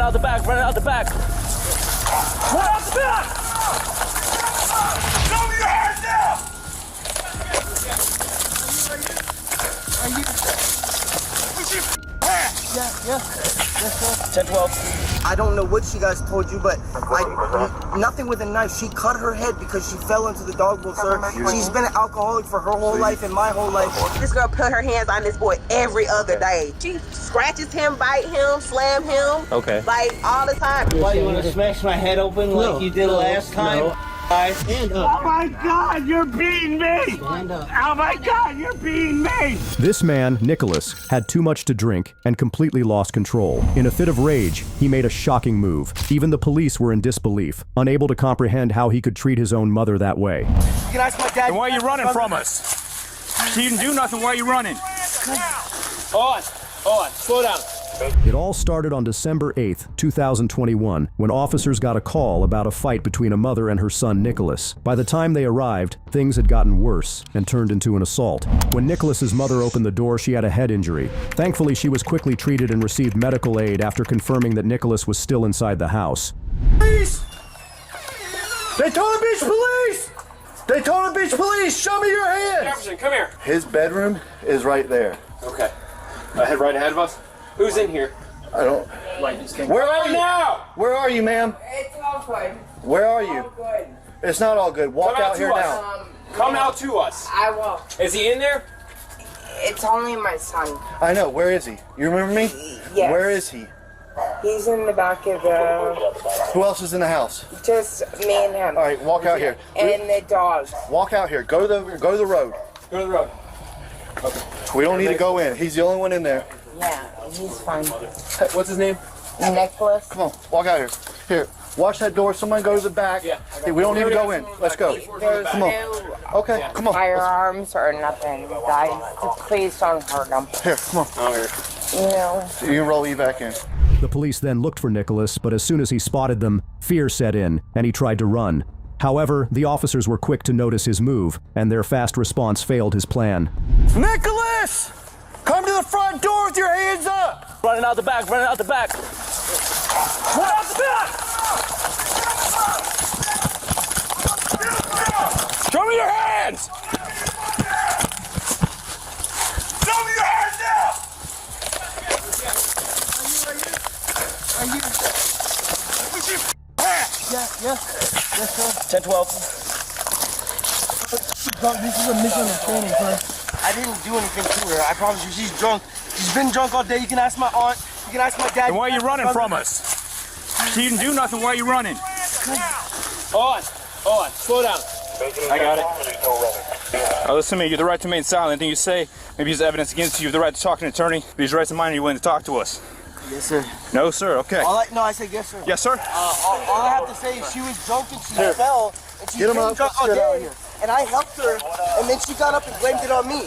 out the back, running out the back. Run out the back! Show me your hands now! Are you? Yeah. Yes, sir. 10-12. I don't know what she guys told you, but nothing with a knife. She cut her head because she fell into the dog bowl, sir. She's been an alcoholic for her whole life and my whole life. This girl put her hands on this boy every other day. She scratches him, bite him, slam him. Okay. Like all the time. Why, you want to smash my head open like you did last time? Stand up. Oh my God, you're beating me! Stand up. Oh my God, you're beating me! This man, Nicholas, had too much to drink and completely lost control. In a fit of rage, he made a shocking move. Even the police were in disbelief, unable to comprehend how he could treat his own mother that way. You can ask my dad. And why are you running from us? She didn't do nothing, why are you running? On, slow down. It all started on December 8th, 2021, when officers got a call about a fight between a mother and her son Nicholas. By the time they arrived, things had gotten worse and turned into an assault. When Nicholas's mother opened the door, she had a head injury. Thankfully, she was quickly treated and received medical aid after confirming that Nicholas was still inside the house. Police! Daytona Beach Police! Daytona Beach Police, show me your hands! Jefferson, come here. His bedroom is right there. Okay. Head right ahead of us. Who's in here? I don't... Where are you? Now! Where are you, ma'am? It's all good. Where are you? All good. It's not all good. Walk Come out out here to us. now. Come out to us. I will. Is he in there? It's only my son. I know. Where is he? You remember me? Yes. Where is he? He's in the back of the... Who else is in the house? Just me and him. All right, walk out here. And the dog. Walk out here. Go to the road. Go to the road. We don't need to go in. He's the only one in there. Yeah, he's fine. Hey, what's his name? Nicholas. Come on, walk out here. Here, watch that door. Someone go to the back. Yeah. Hey, we don't need to go in. Let's go. There's Come on. no Okay, come on. firearms or nothing, guys. Please don't hurt them. Here, come on. Oh, here. You know. You can roll you back in. The police then looked for Nicholas, but as soon as he spotted them, fear set in, and he tried to run. However, the officers were quick to notice his move, and their fast response failed his plan. Nicholas! Come to the front door with your hands up! Running out the back, running out the back. Run out the back! Show me your hands! Show me your hands now! Are you? Yes, sir. 10-12. This is a misunderstanding, sir. I didn't do anything to her. I promise you, she's drunk. She's been drunk all day. You can ask my aunt. You can ask my dad. And why are you running from us? She didn't do nothing, why are you running? On, slow down. I got it. Listen to me, you have the right to remain silent. Anything you say, maybe use evidence against you. You have the right to talk to an attorney. These rights of mine, are you willing to talk to us? Yes, sir. No, sir, okay. I said yes, sir. Yes, sir? All I have to say is she was drunk and she fell. And she's Get him been up. drunk all Get out day. here. And I helped her, and then she got up and blamed it on me.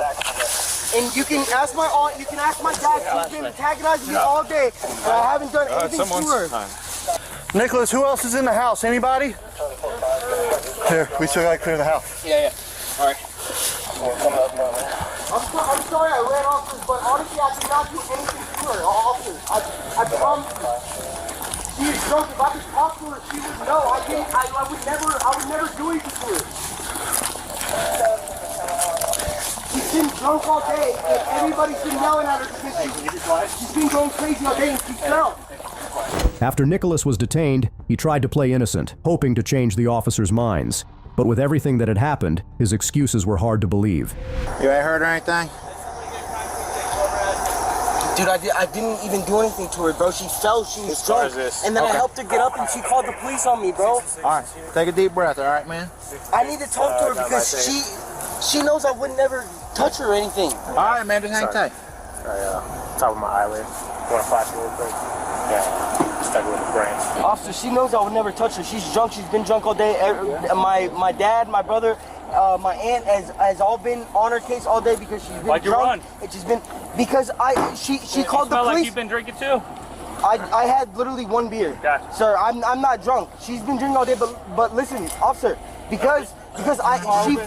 And you can ask my aunt, you can ask my dad. She's been antagonizing me all day, and I haven't done anything to her. Nicholas, who else is in the house? Anybody? Here, we still gotta clear the house. Yeah. All right. I'm sorry I ran off this, but honestly, I did not do anything to her, officer. I promise you. She is drunk. If I could talk to her, she would know. I would never do anything to her. She's been drunk all day, and everybody's been yelling at her because she's been going crazy all day and she fell. After Nicholas was detained, he tried to play innocent, hoping to change the officers' minds. But with everything that had happened, his excuses were hard to believe. You ain't heard or anything? Dude, I didn't even do anything to her, bro. She fell, she was drunk, and then I helped her get up and she called the police on me, bro. All right, take a deep breath, all right, man? I need to talk to her because she knows I would never touch her or anything. All right, man, just hang tight. Top of my eyelid. Want to flash you real quick? Yeah, stuck with the brain. Officer, she knows I would never touch her. She's drunk. She's been drunk all day. My dad, my brother, my aunt has all been on her case all day because she's been Why'd you drunk. run? And she's been because she called the Smell police. like you've been drinking too. I had literally one beer. Gotcha. Sir, I'm not drunk. She's been drinking all day, but listen, officer, because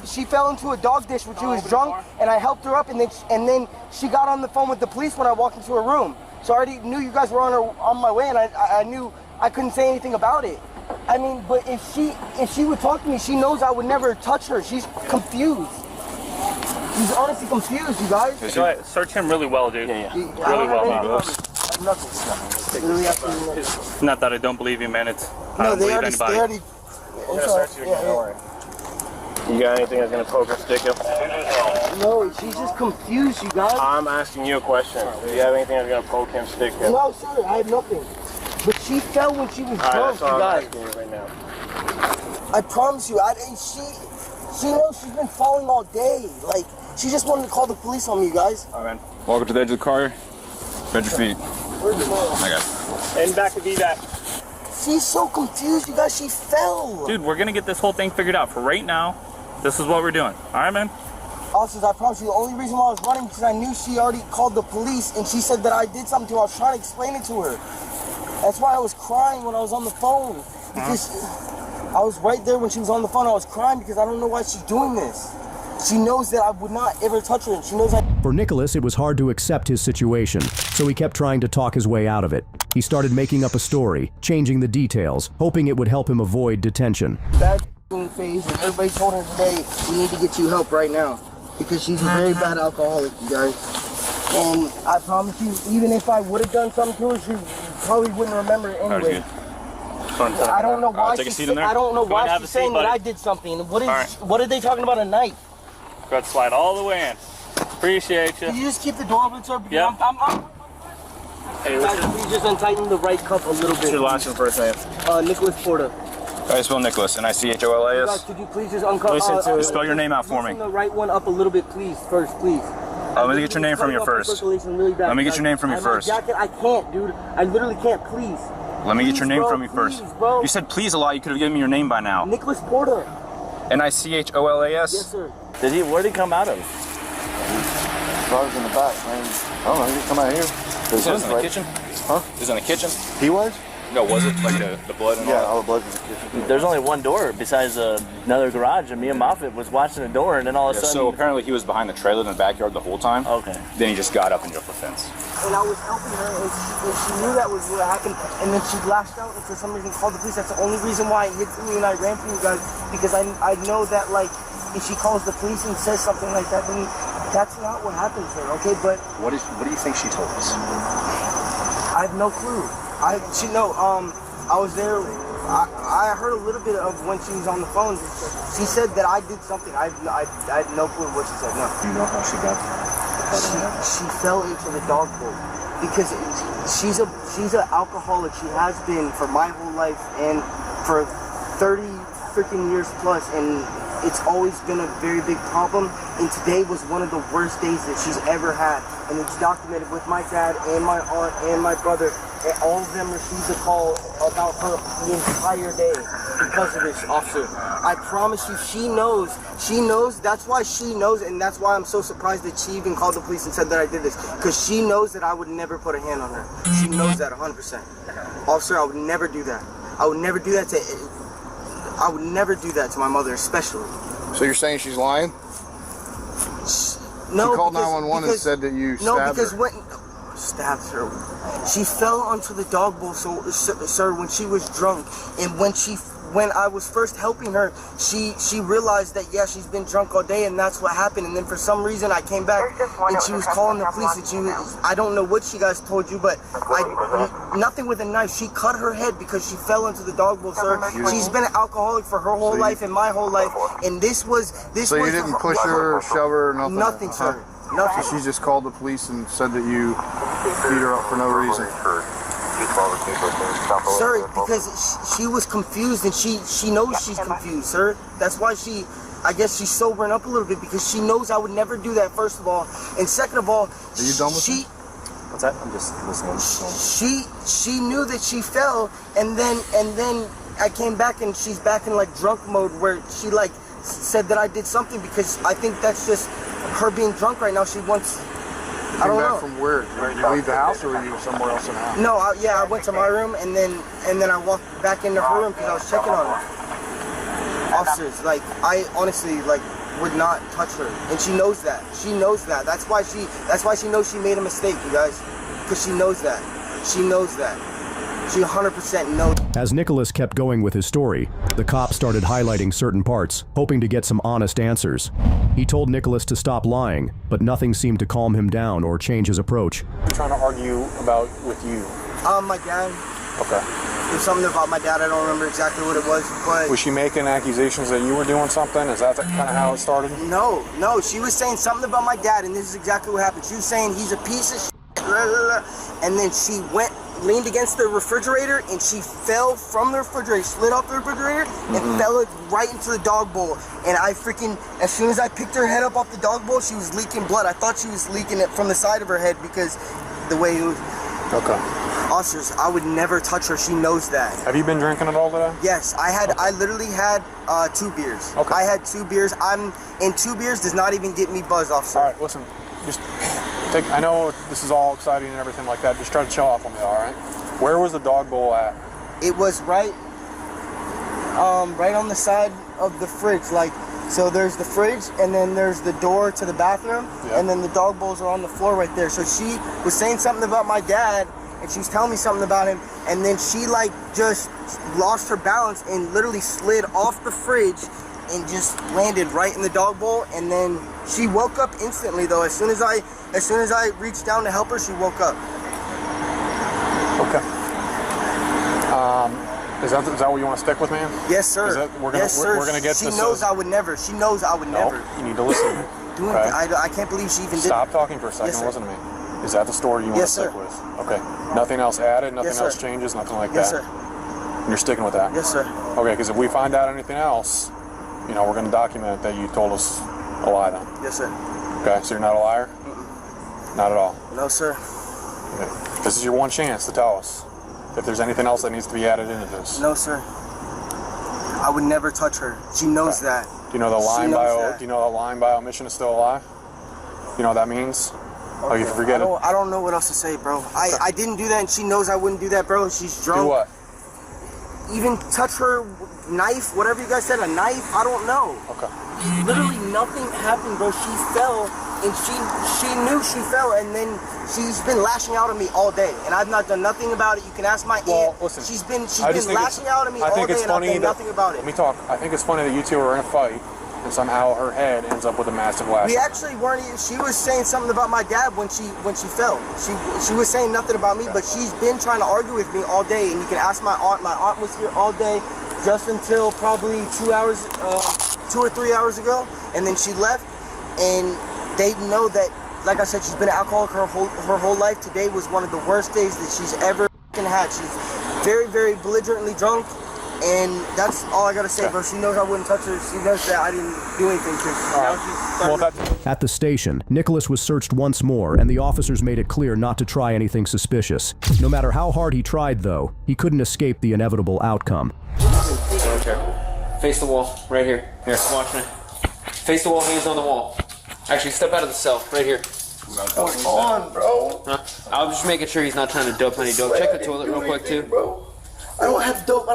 she fell into a dog dish when she was drunk, and I helped her up, and then she got on the phone with the police when I walked into her room. So I already knew you guys were on my way, and I knew I couldn't say anything about it. I mean, but if she would talk to me, she knows I would never touch her. She's confused. She's honestly confused, you guys. Go ahead, search him really well, dude. Yeah. Really well. Nothing. Not that I don't believe you, man. It's I No, don't they believe already. anybody. It's all right. Yeah. You got anything that's gonna poke or stick him? No, she's just confused, you guys. I'm asking you a question. Do you have anything that's gonna poke him, stick him? No, sir, I have nothing. But she fell when she was drunk, That's all you I'm guys. asking you right now. I promise you, she knows she's been falling all day. Like, she just wanted to call the police on me, you guys. All right, man. Walk up to the edge of the car. Bend your feet. Where's the mom? I got it. And back to D-Back. She's so confused, you guys. She fell. Dude, we're gonna get this whole thing figured out. For right now, this is what we're doing. All right, man? Officers, I promise you, the only reason why I was running because I knew she already called the police and she said that I did something to her. I was trying to explain it to her. That's why I was crying when I was on the phone. Because I was right there when she was on the phone. I was crying because I don't know why she's doing this. She knows that I would not ever touch her, and she knows For Nicholas, it was hard to accept his situation, so he kept trying to talk his way out of it. He started making up a story, changing the details, hoping it would help him avoid detention. bad in the face, and everybody told her today, we need to get you help right now. Because she's a very bad alcoholic, you guys. And I promise you, even if I would have done something to her, she probably wouldn't remember it anyway. I don't know why she's saying that I did something. What are they talking about, a knife? Got to slide all the way in. Appreciate you. Can you just keep the door open, sir? Because Yep. Hey, guys, please just untighten the right cup a little bit. What's your last and first name? Nicholas Porta. I spell Nicholas, N-I-C-H-O-L-A-S. Guys, could you please just uncuff? Spell your name out for me. Loosen the right one up a little bit, please. First, please. Let me get your name from you first. Let me get your name from you first. Jacket, I can't, dude. I literally can't. Please. Let me get your name bro, from you first. please, bro. You said please a lot. You could have given me your name by now. Nicholas Porta. N-I-C-H-O-L-A-S? Yes, sir. Where did he come out of? Cars in the back, man. I don't know, he just come out here. Is it in the kitchen? Huh? Is it in the kitchen? He was? No, was it? Like the blood and Yeah, all all the blood's in the kitchen. There's only one door besides another garage, and me and Moffitt was watching the door, and then all of a that? sudden. So apparently he was behind the trailer in the backyard the whole time. Okay. Then he just got up and jumped the fence. And I was helping her, and she knew that was what happened. And then she lashed out, and for some reason called the police. That's the only reason why I hid from you and I ran from you guys, because I know that, like, if she calls the police and says something like that, then that's not what happens there, okay? But What do you think she told us? I have no clue. I was there. I heard a little bit of when she was on the phone. She said that I did something. I had no clue what she said. No. Do you know how she got? She fell into the dog bowl because she's an alcoholic. She has been for my whole life and for 30 freaking years plus, and it's always been a very big problem. And today was one of the worst days that she's ever had, and it's documented with my dad and my aunt and my brother. And all of them received a call about her the entire day because of this, officer. I promise you, she knows. She knows. That's why she knows, and that's why I'm so surprised that she even called the police and said that I did this. Because she knows that I would never put a hand on her. She knows that 100%. Officer, I would never do that. I would never do that to. I would never do that to my mother, especially. So you're saying she's lying? No, she called because, 911 and said that you stabbed No, because her. when stabbed her, she fell onto the dog bowl. So, sir, when she was drunk, and when I was first helping her, she realized that she's been drunk all day, and that's what happened. And then for some reason, I came back and she was calling the police. And I don't know what she guys told you, but nothing with a knife. She cut her head because she fell into the dog bowl, sir. She's been an alcoholic for her whole life and my whole life, and this was. So you didn't push her or shove her or nothing? Nothing, sir. Nothing. So she just called the police and said that you beat her up for no reason. Sir, because she was confused, and she knows she's confused, sir. That's why I guess she's sobering up a little bit, because she knows I would never do that, first of all. And second of all, are you done with her? What's that? I'm just listening. She knew that she fell, and then I came back, and she's back in like drunk mode, where she like said that I did something, because I think that's just her being drunk right now. She wants. I don't know. From where? Did you leave the house, or were you somewhere else in the house? No, I went to my room, and then I walked back into her room because I was checking on her. Officers, like, I honestly would not touch her, and she knows that. She knows that. That's why she knows she made a mistake, you guys. because she knows that. She knows that. She 100% knows. As Nicholas kept going with his story, the cop started highlighting certain parts, hoping to get some honest answers. He told Nicholas to stop lying, but nothing seemed to calm him down or change his approach. What are you trying to argue about with you? My dad. Okay. There's something about my dad, I don't remember exactly what it was, but... Was she making accusations that you were doing something? Is that kind of how it started? No, she was saying something about my dad, and this is exactly what happened. She was saying he's a piece of shit, and then she leaned against the refrigerator, and she fell from the refrigerator, slid off the refrigerator, and fell right into the dog bowl. And I freaking, as soon as I picked her head up off the dog bowl, she was leaking blood. I thought she was leaking it from the side of her head because the way it was... Okay. Officers, I would never touch her. She knows that. Have you been drinking at all today? Yes, I literally had 2 beers. Okay. I had 2 beers. 2 beers does not even get me buzzed, officer. All right, listen. Just take. I know this is all exciting and everything like that. Just try to chill off on me, all right? Where was the dog bowl at? It was right on the side of the fridge. Like, so there's the fridge, and then there's the door to the bathroom, and then the dog bowls are on the floor right there. So she was saying something about my dad, and she was telling me something about him, and then she like just lost her balance and literally slid off the fridge and just landed right in the dog bowl. And then she woke up instantly though. As soon as I reached down to help her, she woke up. Okay. Is that what you want to stick with, man? Yes, sir. We're gonna get this. She knows I would never. She knows I would never. You need to listen to me. Okay? I can't believe she even did. Stop talking for a second and listen to me. Is that the story you want to stick with? Okay. Nothing else added, nothing else changes, nothing like that? Yes, sir. You're sticking with that? Yes, sir. Okay, because if we find out anything else, we're going to document that you told us a lie then. Yes, sir. Okay, so you're not a liar? Not at all? No, sir. Okay. This is your one chance to tell us if there's anything else that needs to be added into this. No, sir. I would never touch her. She knows that. Do you know the lying by omission is still a lie? You know what that means? Oh, you forget it? I don't know what else to say, bro. I didn't do that, and she knows I wouldn't do that, bro. She's drunk. Do what? Even touch her knife, whatever you guys said, a knife, I don't know. Okay. Literally nothing happened, bro. She fell, and she knew she fell, and then she's been lashing out at me all day, and I've not done nothing about it. You can ask my aunt. Listen, she's been lashing out at me all day, and I've done nothing about it. Let me talk. I think it's funny that you two are in a fight, and somehow her head ends up with a massive lash. We actually weren't even, she was saying something about my dad when she fell. She was saying nothing about me, but she's been trying to argue with me all day, and you can ask my aunt. My aunt was here all day, just until probably 2 or 3 hours ago, and then she left, and they know that, like I said, she's been an alcoholic her whole life. Today was one of the worst days that she's ever had. She's very, very belligerently drunk. And that's all I gotta say, bro. She knows I wouldn't touch her. She knows that I didn't do anything to her. At the station, Nicholas was searched once more, and the officers made it clear not to try anything suspicious. No matter how hard he tried, though, he couldn't escape the inevitable outcome. Face the wall, right here. Here, watch me. Face the wall, hands on the wall. Actually, step out of the cell, right here. What's on, bro? Huh? I was just making sure he's not trying to dope any dope. Check the toilet real quick, too. Bro. I don't have dope. I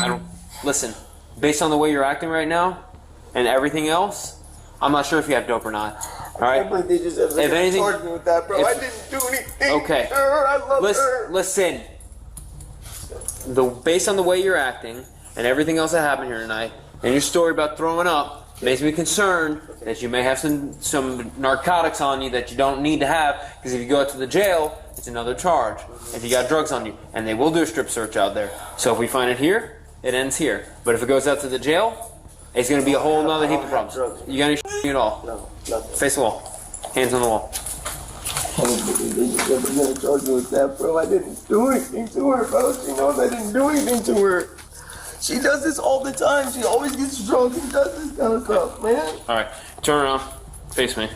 don't. Listen, based on the way you're acting right now and everything else, I'm not sure if you have dope or not. All right? I they just have if anything, charged me with that, bro. I didn't do anything. Okay. Her. I love her. Listen. Based on the way you're acting and everything else that happened here tonight, and your story about throwing up, makes me concerned that you may have some narcotics on you that you don't need to have, because if you go out to the jail, it's another charge if you got drugs on you, and they will do a strip search out there. So if we find it here, it ends here. But if it goes out to the jail, it's going to be a whole nother heap of problems. You got any at all? No, nothing. Face the wall. Hands on the wall. They just never gonna charge me with that, bro. I didn't do anything to her, bro. She knows I didn't do anything to her. She does this all the time. She always gets drunk and does this kind of stuff, man. All right, turn around. Face me.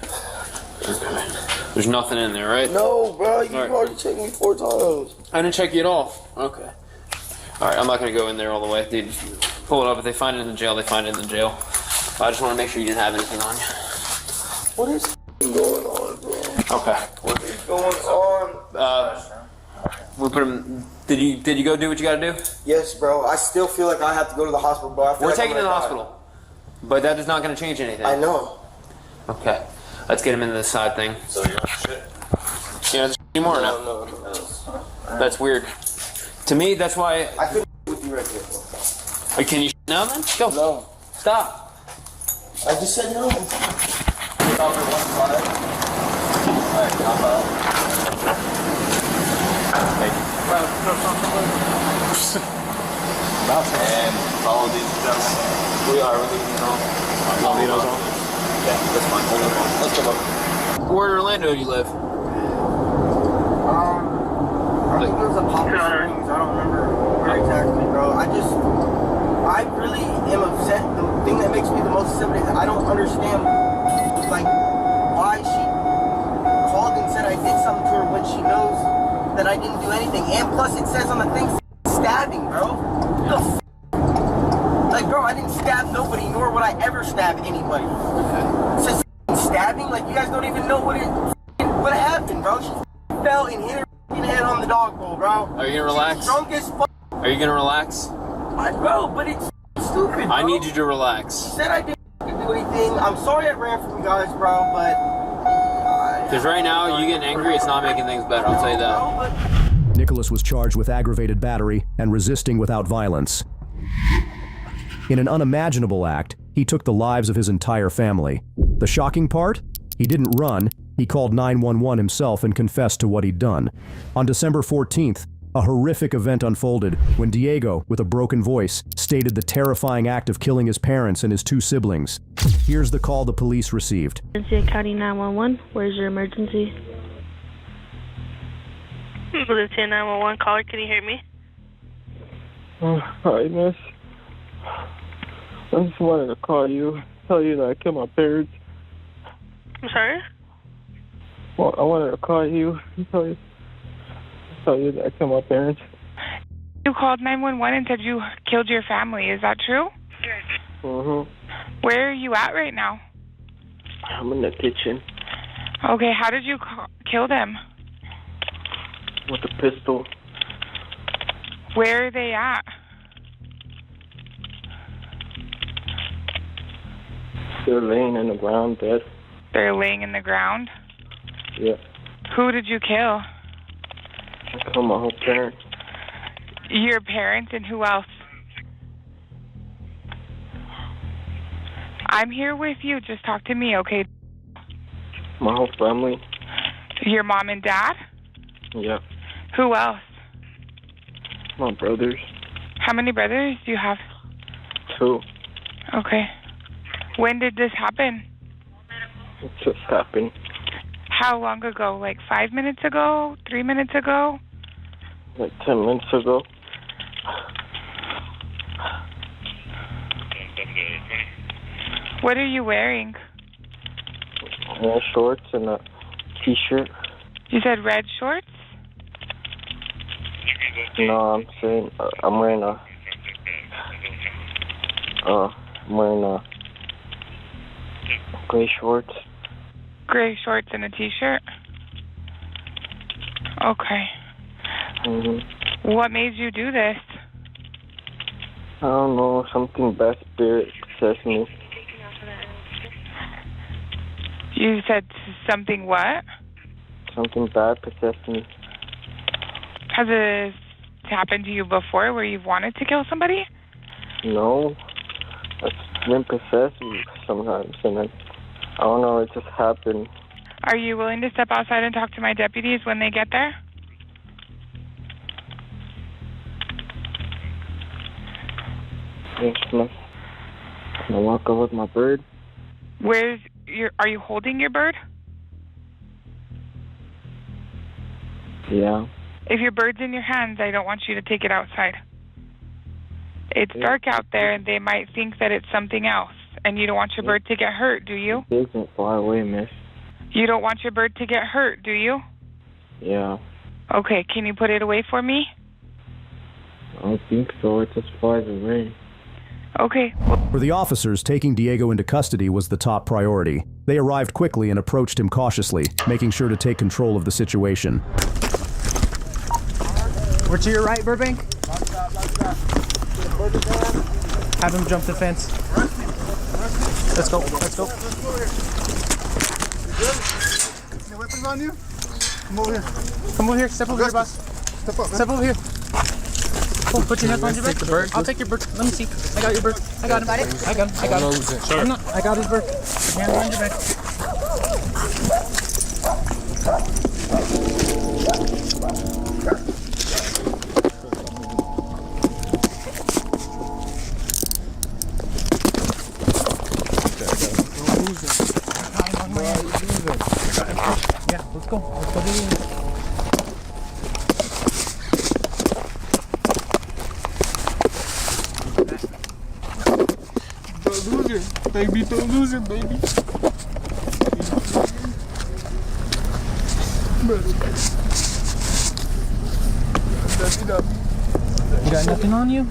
Okay. There's nothing in there, right? No, bro. You've already checked me 4 times. I didn't check you at all. Okay. All right, I'm not going to go in there all the way. Dude, pull it up. If they find it in the jail, they find it in the jail. I just want to make sure you didn't have anything on you. What is going on, bro? Okay. What is going on? We put him. Did you go do what you got to do? Yes, bro. I still feel like I have to go to the hospital, bro. We're taking him to the hospital, but that is not going to change anything. I know. Okay. Let's get him into the side thing. So you're shit. know anymore now? No. That's weird. To me, that's why. I couldn't with you right here. Wait, can you now then? Go. No. Stop. I just said no. Alright, hop out. Thank you. And follow these gentlemen. We are leaving home. Leave those home? Yeah, that's fine. Let's come up. Where in Orlando do you live? I think it was a Pop Springs. I don't remember where exactly, bro. I really am upset. The thing that makes me the most upset is I don't understand, like, why she called and said I did something to her when she knows that I didn't do anything. And plus, it says on the thing, stabbing, bro. Like, bro, I didn't stab nobody, nor would I ever stab anybody. It says stabbing, like, you guys don't even know what happened, bro. She fell and hit her head on the dog bowl, bro. Are you gonna relax? She's drunk as fuck. Are you gonna relax? Bro, but it's stupid, bro. I need you to relax. She said I didn't do anything. I'm sorry I ran from you guys, bro, but... Because right now, you getting angry, it's not making things better, I'll tell you that. Nicholas was charged with aggravated battery and resisting without violence. In an unimaginable act, he took the lives of his entire family. The shocking part? He didn't run. He called 911 himself and confessed to what he'd done. On December 14th, a horrific event unfolded when Diego, with a broken voice, stated the terrifying act of killing his parents and his 2 siblings. Here's the call the police received. Emergency County 911, where's your emergency? Lieutenant 911, caller, can you hear me? Hi, miss. I just wanted to call you, tell you that I killed my parents. I'm sorry? Well, I wanted to call you and tell you that I killed my parents. You called 911 and said you killed your family. Is that true? Mm-hmm. Where are you at right now? I'm in the kitchen. Okay, how did you kill them? With a pistol. Where are they at? They're laying in the ground dead. They're laying in the ground? Yeah. Who did you kill? I killed my whole parents. Your parents and who else? I'm here with you. Just talk to me, okay? My whole family. Your mom and dad? Yeah. Who else? My brothers. How many brothers do you have? 2. Okay. When did this happen? It just happened. How long ago? Like 5 minutes ago? 3 minutes ago? Like 10 minutes ago. What are you wearing? Shorts and a t-shirt. You said red shorts? No, I'm saying I'm wearing gray shorts. Gray shorts and a t-shirt? Okay. Mm-hmm. What made you do this? I don't know, something bad spirit possessed me. You said something what? Something bad possessed me. Has this happened to you before where you've wanted to kill somebody? No. It's been possessed me sometimes, and then, I don't know, it just happened. Are you willing to step outside and talk to my deputies when they get there? Yes, miss. Can I walk up with my bird? Are you holding your bird? Yeah. If your bird's in your hands, I don't want you to take it outside. It's dark out there, and they might think that it's something else, and you don't want your bird to get hurt, do you? It isn't far away, miss. You don't want your bird to get hurt, do you? Yeah. Okay, can you put it away for me? I don't think so. It just flies away. Okay. For the officers, taking Diego into custody was the top priority. They arrived quickly and approached him cautiously, making sure to take control of the situation. We're to your right, Burbank. Have him jump the fence. Let's go. Let's go. Any weapons on you? Come over here. Come over here. Step over here, boss. Step up, man. Step over here. Oh, put your hands on your back. I'll take your bird. Let me see. I got your bird. I got him. I got him. I got him. I'm not. I got his bird. Put your hands on your back. Yeah, let's go. Let's go do it. Don't lose it, baby. Don't lose it, baby. You got nothing on you?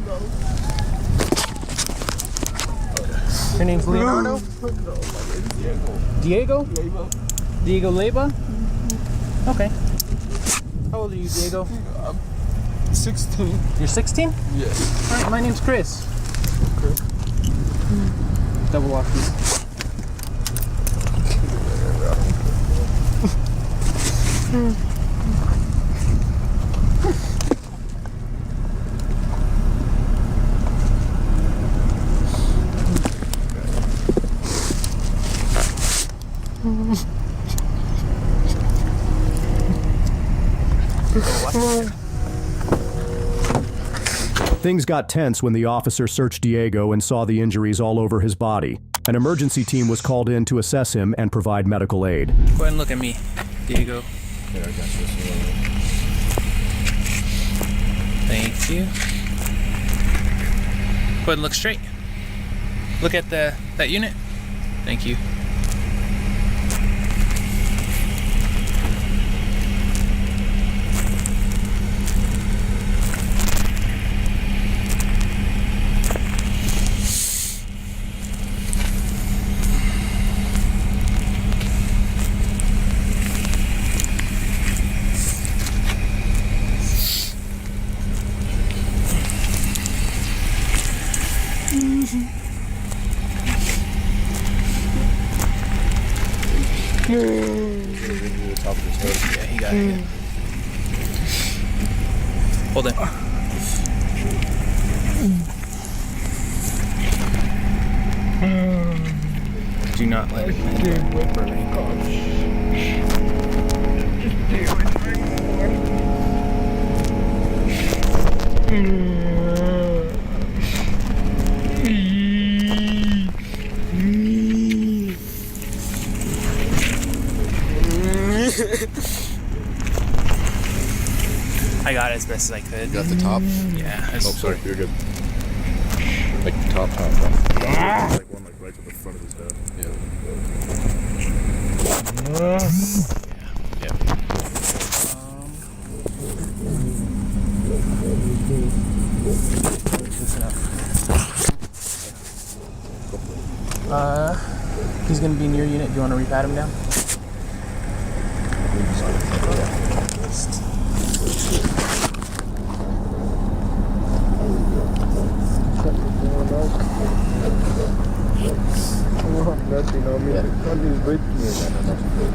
Your name's Leonardo? Diego? Diego Leyva? Okay. How old are you, Diego? 16. You're 16? Yes. Alright, my name's Chris. Okay. Double lock these. Things got tense when the officer searched Diego and saw the injuries all over his body. An emergency team was called in to assess him and provide medical aid. Go ahead and look at me, Diego. Yeah, I got you. Thank you. Go ahead and look straight. Look at that unit. Thank you. Yeah, he got it. Hold it. Do not let it burn any I got it as best as I could. You got the top? Yeah. Oh, sorry, you're good. Like the top. Like one like right to the front of his head. Yeah. Listen up. He's gonna be in your unit. Do you want to repat him down?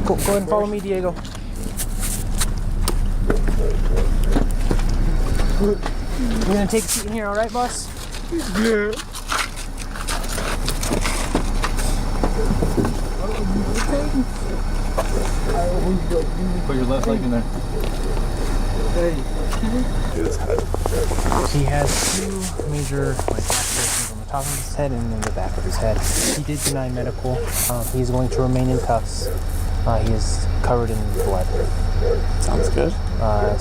Go ahead and follow me, Diego. You're gonna take a seat in here, alright, boss? Yeah. Put your left leg in there. He has two major lacerations on the top of his head and in the back of his head. He did deny medical. He's going to remain in cuffs. He is covered in blood. Sounds good.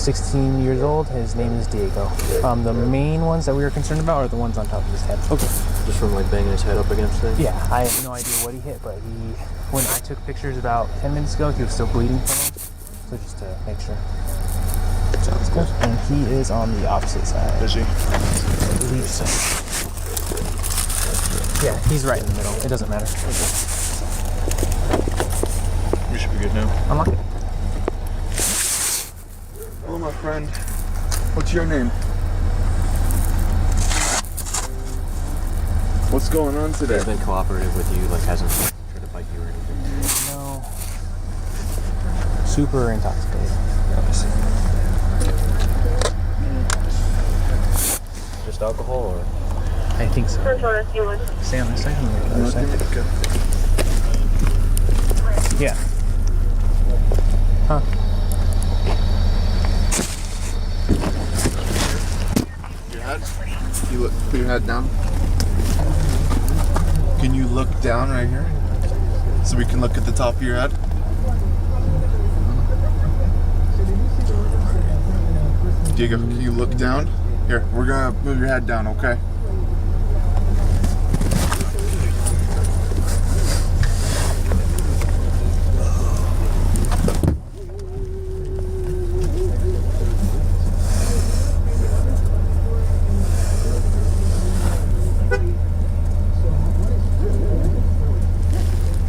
16 years old. His name is Diego. The main ones that we were concerned about are the ones on top of his head. Okay. Just from like banging his head up against things? Yeah, I have no idea what he hit, but when I took pictures about 10 minutes ago, he was still bleeding from him. So just to make sure. Sounds good. And he is on the opposite side. Is he? I believe so. Yeah, he's right in the middle. It doesn't matter. We should be good now. Unlock it. Hello, my friend. What's your name? What's going on today? He's been cooperative with you, like hasn't tried to bite you or anything. No. Super intoxicated. Just alcohol, or? I think so. Stay on this side. On the other side. Yeah. Huh. Your head. You look. Put your head down. Can you look down right here, so we can look at the top of your head? Diego, can you look down? Here, we're gonna move your head down, okay?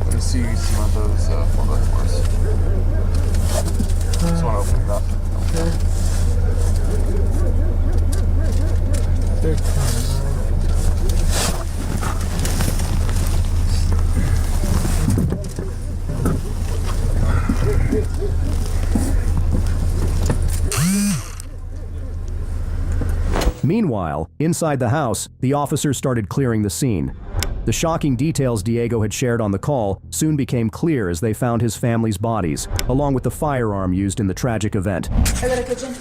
Let's see some of those photos for us. Just want to open it up. Meanwhile, inside the house, the officers started clearing the scene. The shocking details Diego had shared on the call soon became clear as they found his family's bodies, along with the firearm used in the tragic event. I got a kitchen.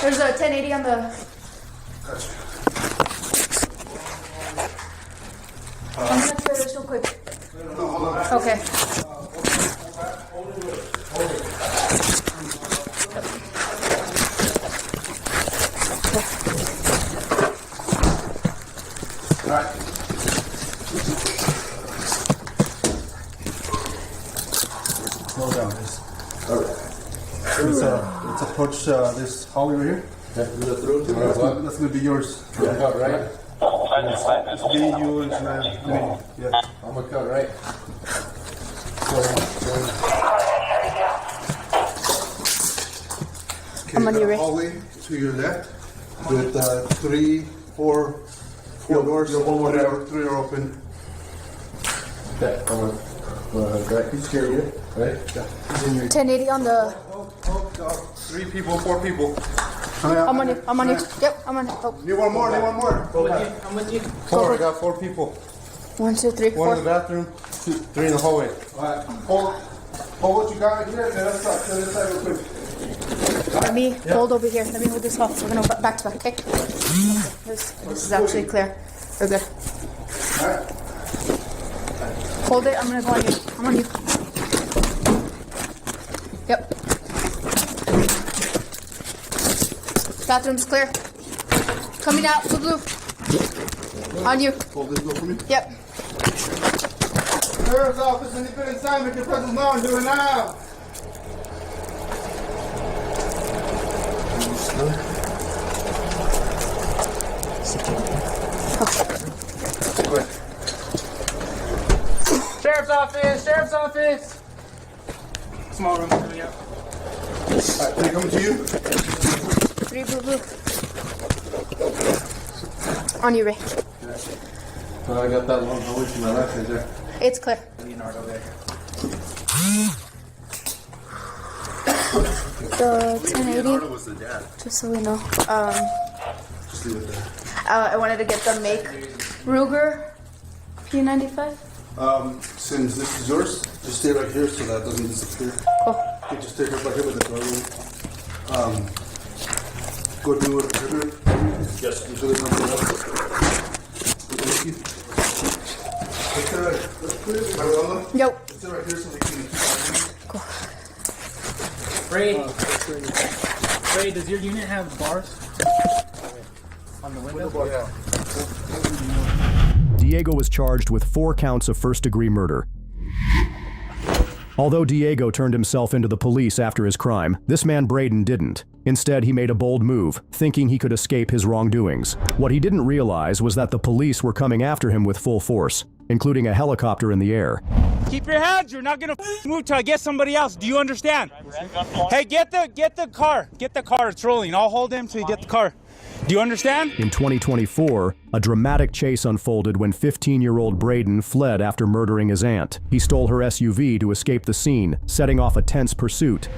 There's a 1080 on the... I'm gonna try this real quick. Okay. Slow down, please. Alright. Let's approach this hallway right here. That's going to be yours. Yeah, cut, right? It's me, you, and me. Yeah. I'm going to cut, right? I'm on your right. Hallway to your left with 3, 4 doors. Whatever, 3 are open. Okay, come on. Right, he's scared you, right? Yeah. 1080 on the... 3 people, 4 people. I'm on you. Yep, I'm on you. Oh. Need one more. I'm with you. 4, I got 4 people. 1, 2, 3, 4. 1 in the bathroom, 3 in the hallway. Alright, hold what you got right here, and then let's start to this side real quick. Let me hold over here. Let me hold this off. We're gonna back to back, okay? This is actually clear. We're good. Alright. Hold it. I'm gonna go on you. I'm on you. Yep. Bathroom's clear. Coming out, blue. On you. Hold this door for me. Yep. Sheriff's office, independent assignment, your presence known, do it now. Sheriff's office! Small room coming up. Alright, they coming to you? 3 blue. On you, Ray. Well, I got that long hallway to my left right there. It's clear. Leonardo there. The 1080. Leonardo was the dad. Just so we know. Just leave it there. I wanted to get the make Ruger P95. Since this is yours, just stay right here so that doesn't disappear. Cool. You just stay right here with the door. Go do it. Yes. You should have done that. Thank you. Yep. Stay right here so we can. Cool. Ray, does your unit have bars on the window? Yeah. Diego was charged with 4 counts of first-degree murder. Although Diego turned himself into the police after his crime, this man Braden didn't. Instead, he made a bold move, thinking he could escape his wrongdoings. What he didn't realize was that the police were coming after him with full force, including a helicopter in the air. Keep your hands. You're not gonna move till I get somebody else. Do you understand? Hey, get the car. Get the car. It's rolling. I'll hold him till you get the car. Do you understand? In 2024, a dramatic chase unfolded when 15-year-old Braden fled after murdering his aunt. He stole her SUV to escape the scene, setting off a tense pursuit.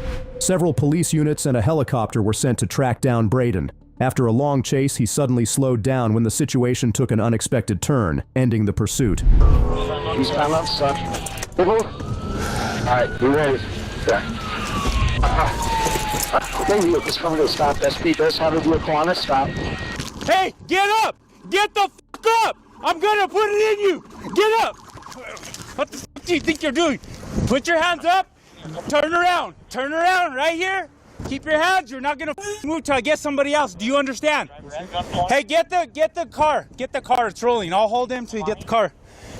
Several police units and a helicopter were sent to track down Braden. After a long chase, he suddenly slowed down when the situation took an unexpected turn, ending the pursuit. He's time up, son. Alright, you ready? Maybe you'll just come to a stop. That speed does have a vehicle on it. Stop. Hey, get up! Get the f*** up! I'm gonna put it in you! Get up! What the f*** do you think you're doing? Put your hands up! Turn around! Turn around right here! Keep your hands, you're not gonna move till I get somebody else. Do you understand? Hey, get the car. Get the car, it's rolling. I'll hold him till you get the car.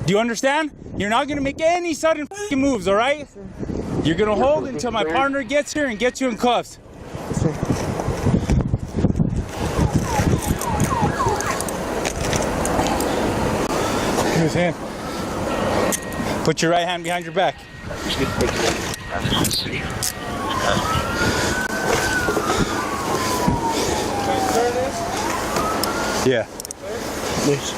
Do you understand? You're not gonna make any sudden moves, all right? You're gonna hold until my partner gets here and gets you in cuffs. Give his hand. Put your right hand behind your back. Yeah. Yes.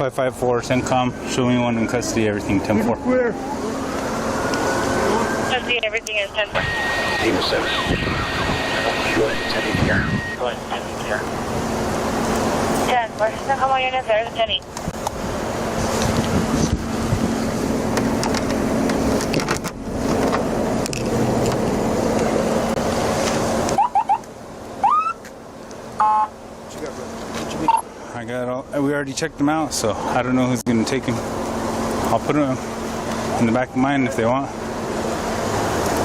Five 554, CENTCOM, show me one in custody, everything 10-4. Custody, everything is 10-4. 7. Go ahead, 10-4. CENTCOM, all units there, 10-8. I got all, we already checked them out, so I don't know who's gonna take him. I'll put him in the back of mine if they want.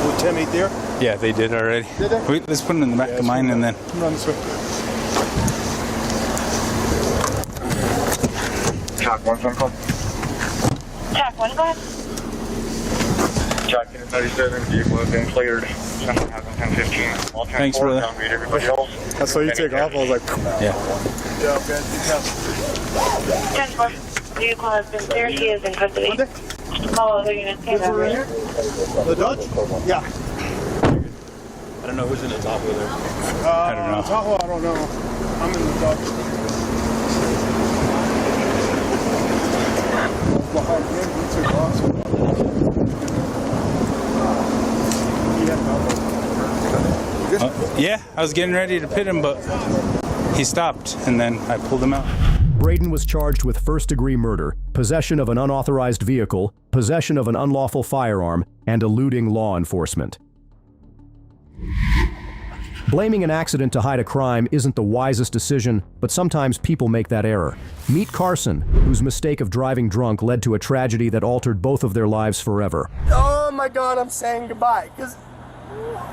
With 10-8 there? Yeah, they did already. Did they? Wait, let's put him in the back of mine and then. Come on this way. Talk 1, phone call. Talk 1, go ahead. Talk 37, vehicle has been cleared. 10-15. All Thanks, brother. Everybody else. That's why you take off. I was like, yeah. Yeah, okay. 10-4. Vehicle has been cleared. He is in custody. All other units came out. The Dodge? Yeah. I don't know who's in the top with her. I don't know. Tahoe, I don't know. I'm in the Dodge. Behind him, he took off. Yeah, I was getting ready to pit him, but he stopped, and then I pulled him out. Braden was charged with first-degree murder, possession of an unauthorized vehicle, possession of an unlawful firearm, and eluding law enforcement. Blaming an accident to hide a crime isn't the wisest decision, but sometimes people make that error. Meet Carson, whose mistake of driving drunk led to a tragedy that altered both of their lives forever. Oh my God, I'm saying goodbye, because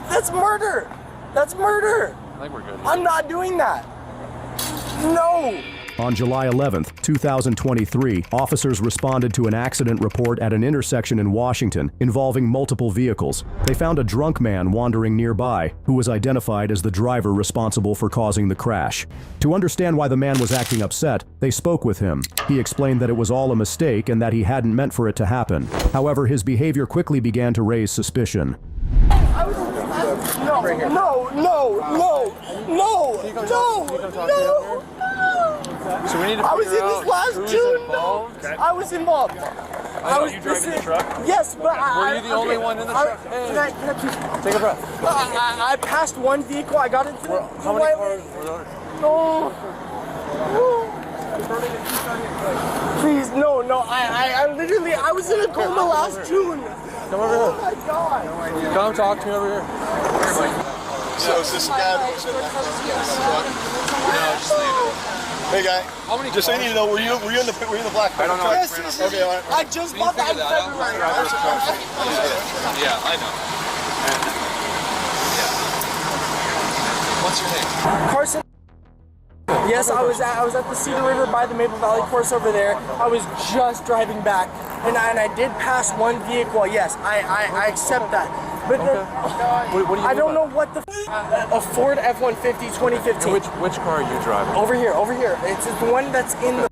that's murder. That's murder. I think we're good. I'm not doing that. No. On July 11th, 2023, officers responded to an accident report at an intersection in Washington involving multiple vehicles. They found a drunk man wandering nearby, who was identified as the driver responsible for causing the crash. To understand why the man was acting upset, they spoke with him. He explained that it was all a mistake and that he hadn't meant for it to happen. However, his behavior quickly began to raise suspicion. No. So we need to I was in figure this out last who's tune. involved. I was involved. You driving the truck? Yes, but Were you the only one in the truck? Hey, can I please take a breath. I passed one vehicle. I got into How many cars were there? No. Please, no. I literally, I was in a coma last June. Come over here. Oh my God. Come talk to me over here. So is this the guy that was in that truck? Hey guy, just so you need to know, were you in the black? I don't know. Yes. Okay, I just bought that in February. Yeah, I know. Yeah. What's your name? Carson. Yes, I was at the Cedar River by the Maple Valley course over there. I was just driving back, and I did pass one vehicle. Yes, I accept that. But I don't know what the a Ford F-150 2015. And which car are you driving? Over here. It's the one that's in the.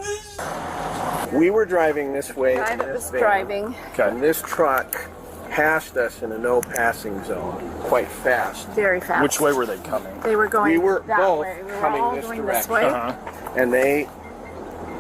We were driving this way. The guy that was driving. And this truck passed us in a no passing zone quite fast. Very fast. Which way were they coming? They were going We were that both way. We were coming all this going direction. this way. And they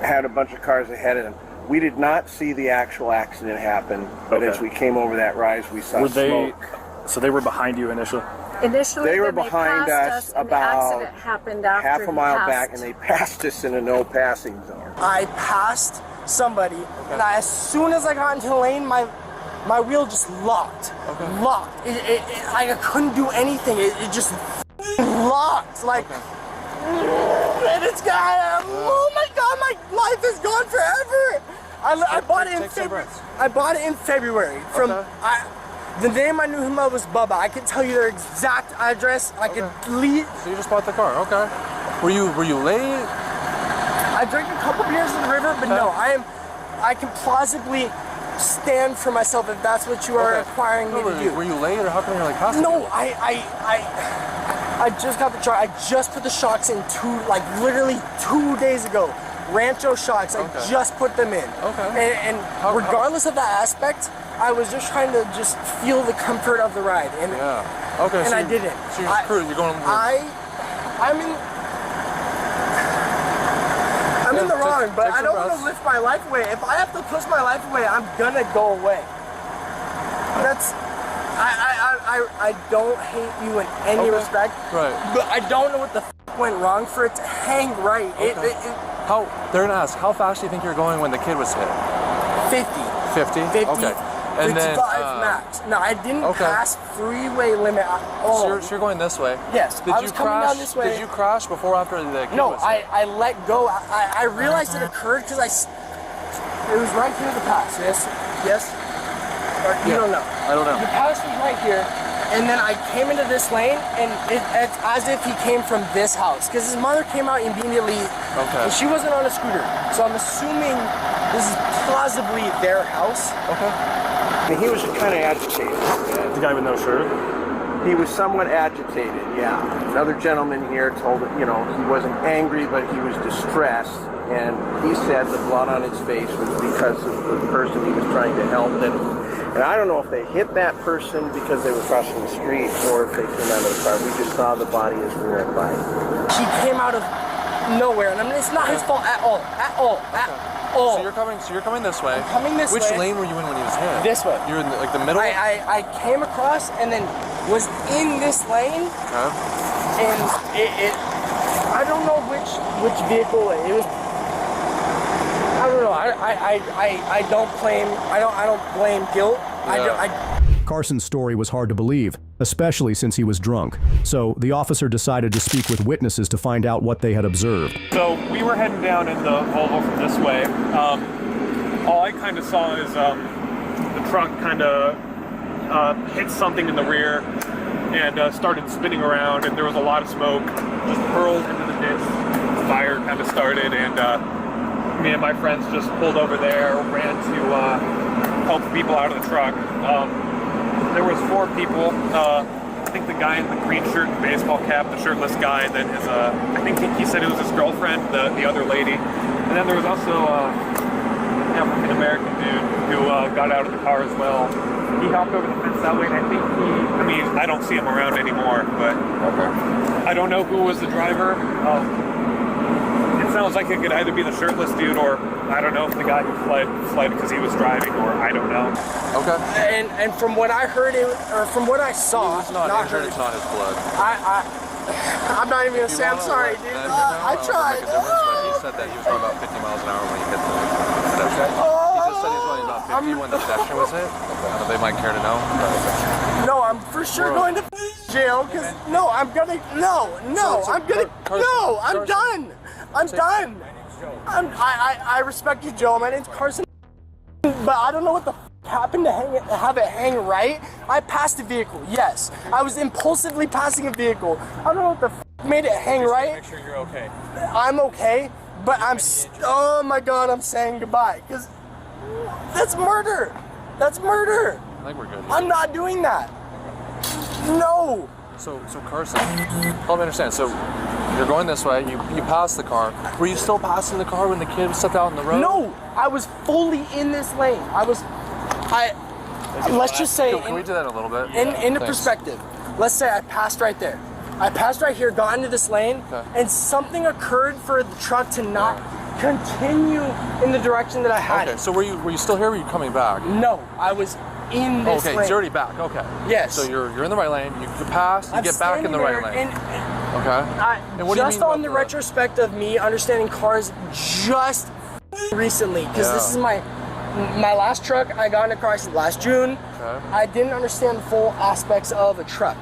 had a bunch of cars ahead of them. We did not see the actual accident happen, but as we came over that rise, we saw smoke. So they were behind you initially? Initially, they were then behind passed us and about the accident happened after half a mile he back, passed. and they passed us in a no passing zone. I passed somebody, and as soon as I got into the lane, my wheel just locked. Locked. I couldn't do anything. It just locked. Like, and it's got. Oh my God, my life is gone forever. I bought it in February. I bought it in February from. The name I knew him of was Bubba. I could tell you their exact address. I could lead. So you just bought the car, okay? Were you late? I drank a couple beers in the river, but no, I can plausibly stand for myself if that's what you are requiring me to do. Were you late, or how come you're like hostile? No, I just got the truck. I just put the shocks in literally 2 days ago. Rancho shocks. I just put them in. Okay. And regardless of that aspect, I was just trying to just feel the comfort of the ride. And Okay. And I didn't. So you're cruising. You're going. I'm in the wrong, but I don't want to lift my life away. If I have to push my life away, I'm gonna go away. That's. I don't hate you in any respect. Right. But I don't know what the went wrong for it to hang right. They're gonna ask, how fast do you think you're going when the kid was hit? 50. 50? Okay. And 55 then, max. No, I didn't pass freeway limit at all. So you're going this way? Yes. Did I you was coming crash? down this way. Did you crash before or after the kid No, was hit? I let go. I realized it occurred because it was right here the pass. Yes. Or you don't know. I don't know. The pass was right here, and then I came into this lane, and it's as if he came from this house because his mother came out immediately. Okay. And she wasn't on a scooter, so I'm assuming this is plausibly their house. Okay. And he was kind of agitated. The guy with no shirt? He was somewhat agitated, yeah. Another gentleman here told him, he wasn't angry, but he was distressed. And he said the blood on his face was because of the person he was trying to help. And I don't know if they hit that person because they were crossing the street or if they came out of the car. We just saw the body as we went by. He came out of nowhere, and I mean, it's not his fault at all. At all. So you're coming this way. I'm coming this Which way. lane were you in when he was hit? This way. You were in the middle? I came across and then was in this lane. And it I don't know which vehicle it was. I don't know. I don't blame guilt. Carson's story was hard to believe, especially since he was drunk. So the officer decided to speak with witnesses to find out what they had observed. So we were heading down in the Volvo from this way. All I kind of saw is the truck kind of hit something in the rear and started spinning around, and there was a lot of smoke just hurled into the ditch. The fire kind of started, and me and my friends just pulled over there, ran to help people out of the truck. There was 4 people. I think the guy in the green shirt and baseball cap, the shirtless guy, and then his, I think he said it was his girlfriend, the other lady. And then there was also an African-American dude who got out of the car as well. He hopped over the fence that way, and I think I don't see him around anymore, but I don't know who was the driver. It sounds like it could either be the shirtless dude, or I don't know if the guy who fled because he was driving, or I don't know. Okay. And from what I heard, or from what I saw, it's not injured, it's not his blood. I'm not even gonna say I'm sorry, dude. I tried. He said that he was going about 50 miles an hour when he hit the pedestrian. He just said he was going about 50 when the pedestrian was hit. I don't know if they might care to know. No, I'm for sure going to jail because I'm done. I'm done. I respect you, Joe. My name's Carson, but I don't know what the happened to have it hang right. I passed a vehicle. Yes, I was impulsively passing a vehicle. I don't know what the made it hang right. Make sure you're okay. I'm okay, but oh my God, I'm saying goodbye. Because that's murder. That's murder. I think we're good. I'm not doing that. No. So Carson, help me understand. So you're going this way. You passed the car. Were you still passing the car when the kid stepped out in the road? No, I was fully in this lane. Let's just say. Can we do that a little bit? In the perspective, let's say I passed right there. I passed right here, got into this lane, and something occurred for the truck to not continue in the direction that I had. Okay, so were you still here or were you coming back? No, I was in this lane. Okay, you're already back, okay. Yes. So you're in the right lane, you pass, you get back in the right lane. And what do you mean on the retrospect of me understanding cars just recently, because this is my last truck I got in a car accident last June. Okay. I didn't understand the full aspects of a truck.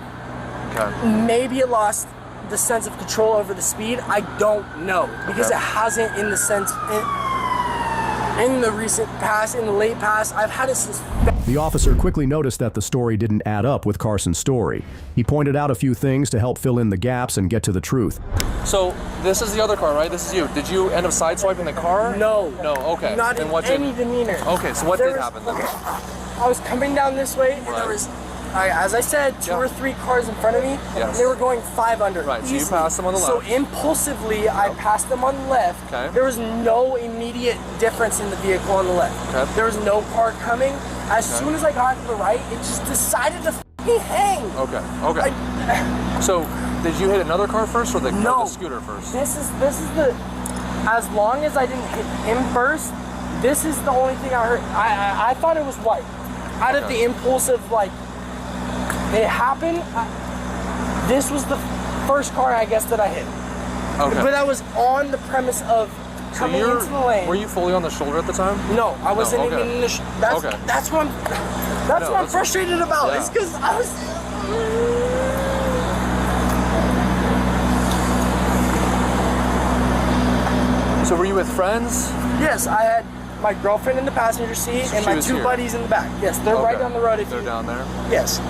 Okay. Maybe it lost the sense of control over the speed. I don't know, because it hasn't in the sense in the recent past, in the late past. I've had it since. The officer quickly noticed that the story didn't add up with Carson's story. He pointed out a few things to help fill in the gaps and get to the truth. So this is the other car, right? This is you. Did you end up sideswiping the car? No. No, okay. Not in any demeanor. Okay, so what did happen then? I was coming down this way, and there was, as I said, 2 or 3 cars in front of me. Yes. They were going 5 under. Right, so easily. you passed them on the left. So impulsively, I passed them on the left. Okay. There was no immediate difference in the vehicle on the left. Okay. There was no car coming. As soon as I got to the right, it just decided to hang. Okay. So did you hit another car first or the scooter first? This is the. As long as I didn't hit him first, this is the only thing I heard. I thought it was white. Out of the impulsive, like, it happened. This was the first car, I guess, that I hit. Okay. But I was on the premise of coming into the lane. Were you fully on the shoulder at the time? No, I wasn't okay. even in the. That's what I'm frustrated about. Yeah. It's because I was. So were you with friends? Yes, I had my girlfriend in the passenger seat and my 2 buddies in the back. Yes, they're right down the road. They're down there? Yes.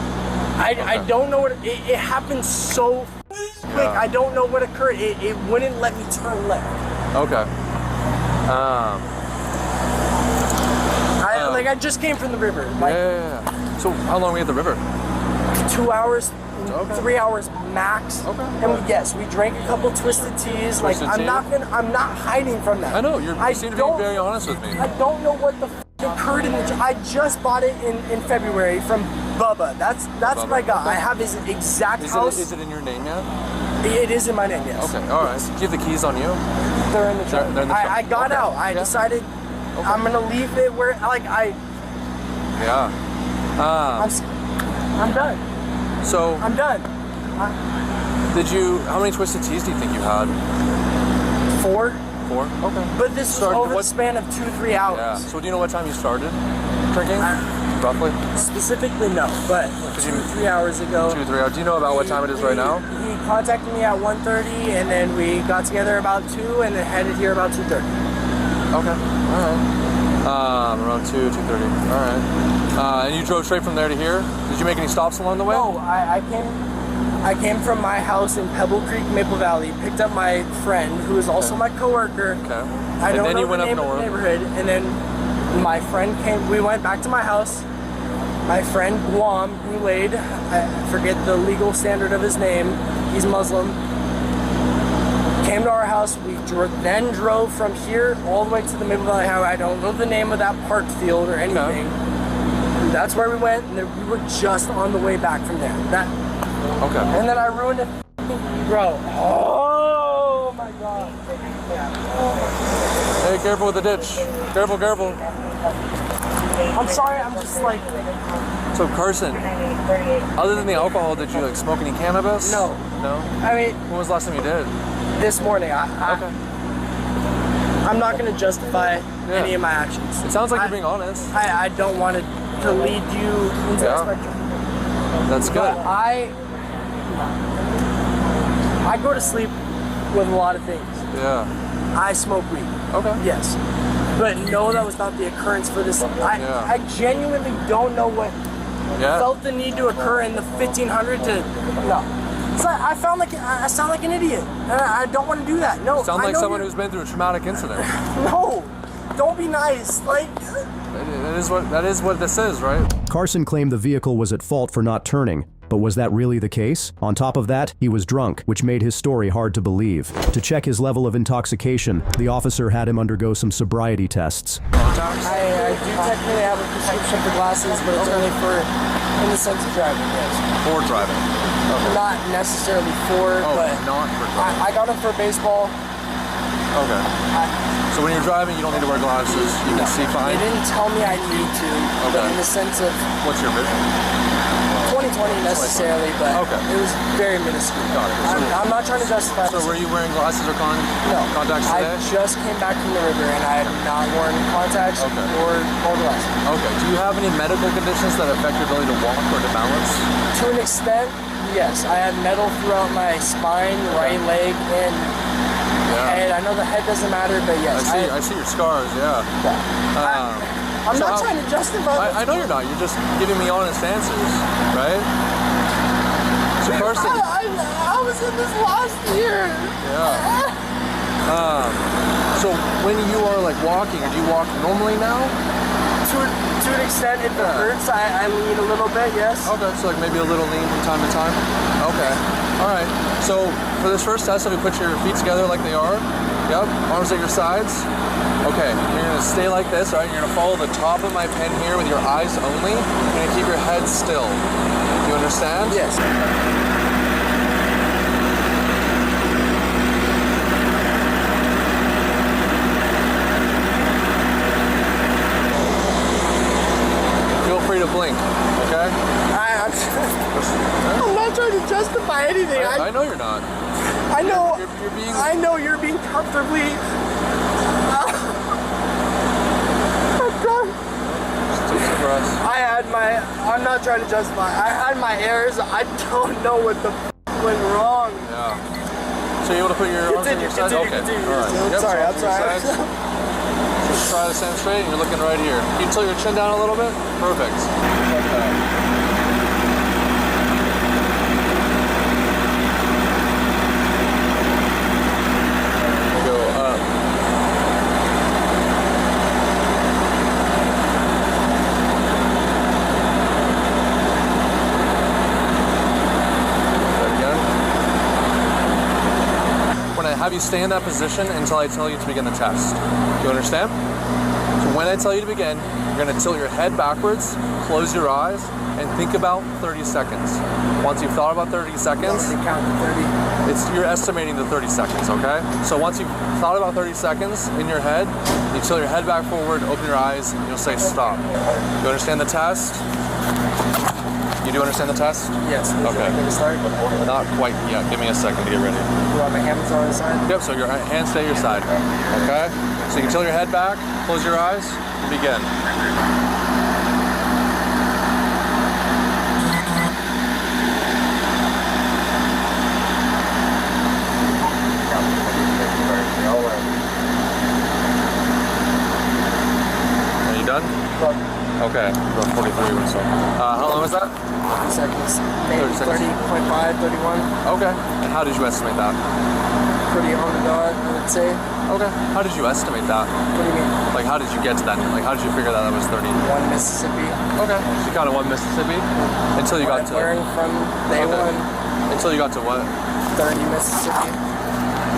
I don't know what it happened so quick. I don't know what occurred. It wouldn't let me turn left. Okay. I just came from the river. So how long were you at the river? 2 hours, 3 hours max. Okay. And we drank a couple twisted teas. I'm not hiding from that. I know, you seem to be very honest with me. I don't know what the occurred in the. I just bought it in February from Bubba. That's Bubba. What I got. I have his exact house. Is it in your name yet? It is in my name, yes. Okay, all right. Do you have the keys on you? They're in the truck. They're in the truck. I got out. I decided I'm gonna leave it where Yeah. I'm done. So I'm done. How many twisted teas do you think you had? 4. 4? Okay. But this was over the span of 2-3 hours. Yeah. So do you know what time you started drinking? Roughly? Specifically, no. But 2-3 hours ago. 2-3 hours. Do you know about what time it is right now? He contacted me at 1:30, and then we got together about 2, and then headed here about 2:30. Okay. All right. Around 2:30. All right. And you drove straight from there to here? Did you make any stops along the way? No, I came from my house in Pebble Creek, Maple Valley, picked up my friend, who is also my coworker. Okay. I don't know the name of the neighborhood, and then my friend came. We went back to my house. My friend Guam, Gulade, I forget the legal standard of his name. He's Muslim. Came to our house. We then drove from here all the way to the Maple Valley Highway. I don't know the name of that park field or anything. Okay. That's where we went, and then we were just on the way back from there. Okay. And then I ruined it, bro. Oh my God. Hey, careful with the ditch. Careful, careful. I'm sorry, I'm just like. So Carson, other than the alcohol, did you smoke any cannabis? No. No? I mean. When was the last time you did? This morning. Okay. I'm not going to justify any of my actions. It sounds like you're being honest. I don't want to lead you into that spectrum. That's good. But I go to sleep with a lot of things. Yeah. I smoke weed. Okay. Yes. But no, that was not the occurrence for this. I genuinely don't know what felt the need to occur in the 1500 to. No. It's like I sound like an idiot, and I don't want to do that. No, Sound I like know someone you're- who's been through a traumatic incident. No, don't be nice. Like, That is what this is, right? Carson claimed the vehicle was at fault for not turning, but was that really the case? On top of that, he was drunk, which made his story hard to believe. To check his level of intoxication, the officer had him undergo some sobriety tests. I do technically have a prescription for glasses, but it's only for in the sense of driving. Yes. For driving. Okay. Not necessarily for, but not for driving. I got them for baseball. Okay. So when you're driving, you don't need to wear glasses. You can see fine. They didn't tell me I need to, but in the sense of What's your vision? 20/20 necessarily, but it was very minuscule. Got it. I'm not trying to justify. So were you wearing glasses or contacts today? I just came back from the river and I had not worn contacts or glasses. Okay. Do you have any medical conditions that affect your ability to walk or to balance? To an extent, yes. I had metal throughout my spine, right leg, and head. I know the head doesn't matter, but yes. I see your scars, yeah. I'm not trying to justify. I know you're not. You're just giving me honest answers, right? So Carson, I was in this last year. Yeah. So when you are like walking, do you walk normally now? To an extent, if it hurts, I lean a little bit. Yes. Okay, so like maybe a little lean from time to time. Okay. All right. So for this first test, if you put your feet together like they are, yep, arms at your sides. Okay, you're gonna stay like this, all right? You're gonna follow the top of my pen here with your eyes only. You're gonna keep your head still. Do you understand? Yes. Feel free to blink, okay? I'm not trying to justify anything. I know you're not. I know. You're being. I know you're being comfortably. I'm not trying to justify. I had my errors. I don't know what the went wrong. Yeah. So you're able to put your arms on your sides? Okay. All right. I'm sorry. I'm sorry. Just try to stand straight and you're looking right here. Can you tilt your chin down a little bit? Perfect. Go up. Have you stay in that position until I tell you to begin the test. Do you understand? So when I tell you to begin, you're going to tilt your head backwards, close your eyes, and think about 30 seconds. Once you've thought about 30 seconds, count to 30. You're estimating the 30 seconds, okay? So once you've thought about 30 seconds in your head, you tilt your head back forward, open your eyes, and you'll say stop. You understand the test? You do understand the test? Yes. Okay. Not quite yet. Give me a second to get ready. Do I have my hands on the side? Yep, so your hands stay at your side. Okay? So you can tilt your head back, close your eyes, and begin. Are you done? Okay, about 43 or so. How long was that? 30 seconds. Maybe 30.5, 31. Okay. And how did you estimate that? Pretty on the dot, I would say. Okay. How did you estimate that? What do you mean? Like, how did you get to that? Like, how did you figure that was 30? 1 Mississippi. Okay. So you got a 1 Mississippi? Until you got to... Wearing from day one. Until you got to what? 30 Mississippi.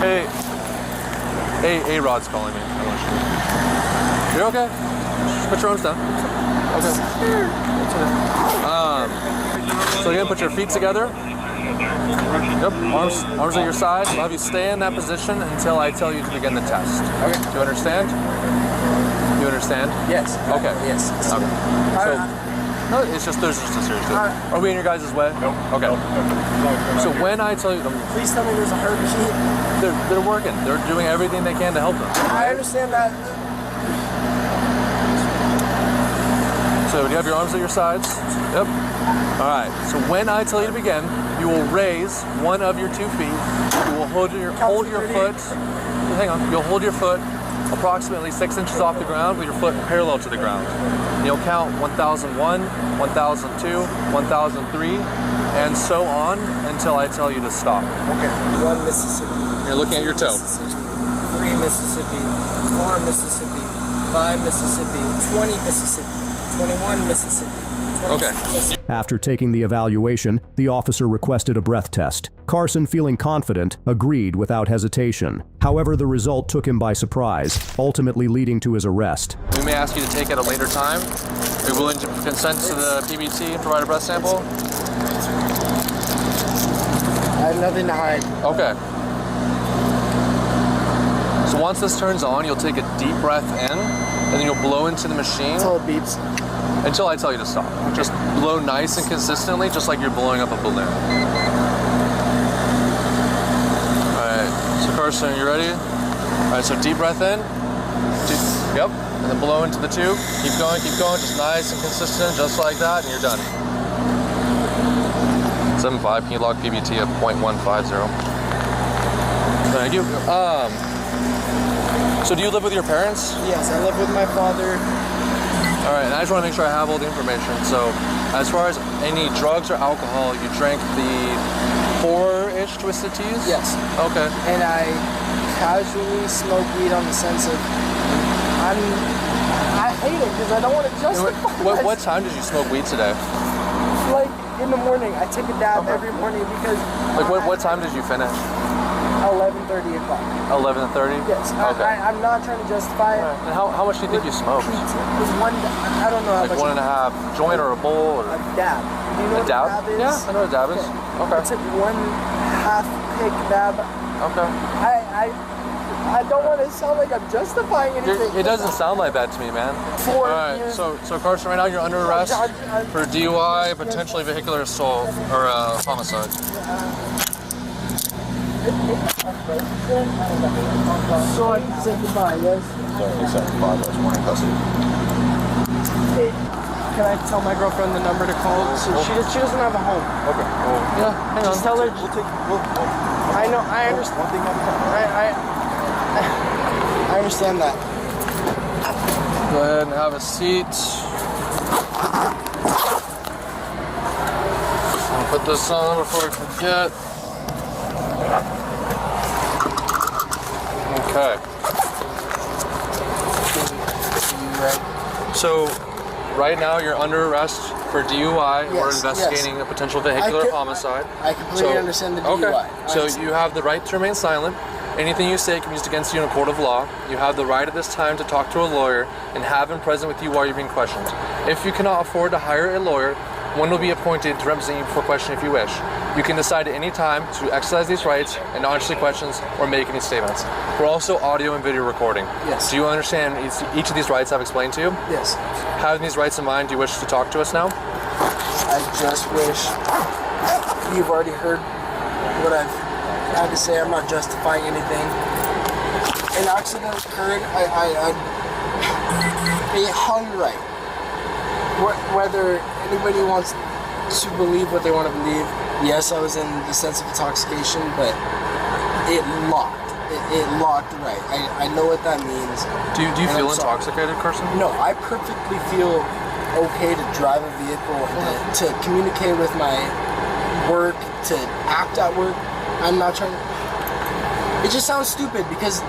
Hey, Rod's calling me. I want you. You're okay. Just put your arms down. Okay. So again, put your feet together. Yep, arms at your side. I'll have you stay in that position until I tell you to begin the test. Okay. Do you understand? You understand? Yes. Okay. Yes. Okay. So, no, it's just there's just a series to it. Are we in your guys' way? No. Okay. So when I tell you, please tell me there's a heartbeat. They're working. They're doing everything they can to help them. I understand that. So do you have your arms at your sides? Yep. All right. So when I tell you to begin, you will raise one of your 2 feet. You will hold your foot. Hang on. You'll hold your foot approximately 6 inches off the ground with your foot parallel to the ground. And you'll count 1001, 1002, 1003, and so on until I tell you to stop. Okay. 1 Mississippi. You're looking at your toe. 3 Mississippi. 4 Mississippi. 5 Mississippi. 20 Mississippi. 21 Mississippi. Okay. After taking the evaluation, the officer requested a breath test. Carson, feeling confident, agreed without hesitation. However, the result took him by surprise, ultimately leading to his arrest. We may ask you to take at a later time. Are you willing to consent to the PBT and provide a breath sample? I have nothing to hide. Okay. So once this turns on, you'll take a deep breath in, and then you'll blow into the machine. Until it beeps. Until I tell you to stop. Okay. Just blow nice and consistently, just like you're blowing up a balloon. Alright, so Carson, you ready? Alright, so deep breath in. Yep. And then blow into the tube. Keep going, just nice and consistent, just like that, and you're done. 7.5, can you log PBT at 0.150? Thank you. So do you live with your parents? Yes, I live with my father. All right, and I just want to make sure I have all the information. So as far as any drugs or alcohol, you drank the 4-ish Twisted Teas? Yes. Okay. And I casually smoke weed on the sense of, I hate it because I don't want to justify What time did you smoke weed today? Like in the morning. I take a dab every morning because... Like what time did you finish? 11:30 o'clock. 11:30? Yes. Okay. I'm not trying to justify it. And how much do you think you smoked? With one, I don't know how like much. 1.5 joint or a bowl or a dab. Do you know a what dab? a dab is? Yeah, I know what a dab is. Okay. It's like 1/2 pick dab. Okay. I don't want to sound like I'm justifying anything. It doesn't sound like that to me, man. 4 Alright, so Carson, right now you're under arrest for DUI, potentially vehicular assault, or homicide. So I can say goodbye, yes? Sorry, 75, that's morning custody. Can I tell my girlfriend the number to call? So she doesn't have a home. Okay. Well, yeah, hang on. Just tell her. I know, I understand. One thing at a time. I understand that. Go ahead and have a seat. I'll put this on before I forget. Okay. So, right now you're under arrest for DUI. Yes, We're investigating a potential vehicular homicide. I completely understand the DUI. Okay. So you have the right to remain silent. Anything you say can be used against you in a court of law. You have the right at this time to talk to a lawyer and have him present with you while you're being questioned. If you cannot afford to hire a lawyer, one will be appointed to represent you before question if you wish. You can decide at any time to exercise these rights and not answer questions or make any statements. We're also audio and video recording. Yes. Do you understand each of these rights I've explained to you? Yes. Having these rights in mind, do you wish to talk to us now? I just wish you've already heard what I've had to say. I'm not justifying anything. An accident occurred. I hung right. Whether anybody wants to believe what they want to believe, yes, I was in the sense of intoxication, but it locked. It locked right. I know what that means. Do you feel intoxicated, Carson? No, I perfectly feel okay to drive a vehicle, to communicate with my work, to act at work. I'm not trying to... It just sounds stupid because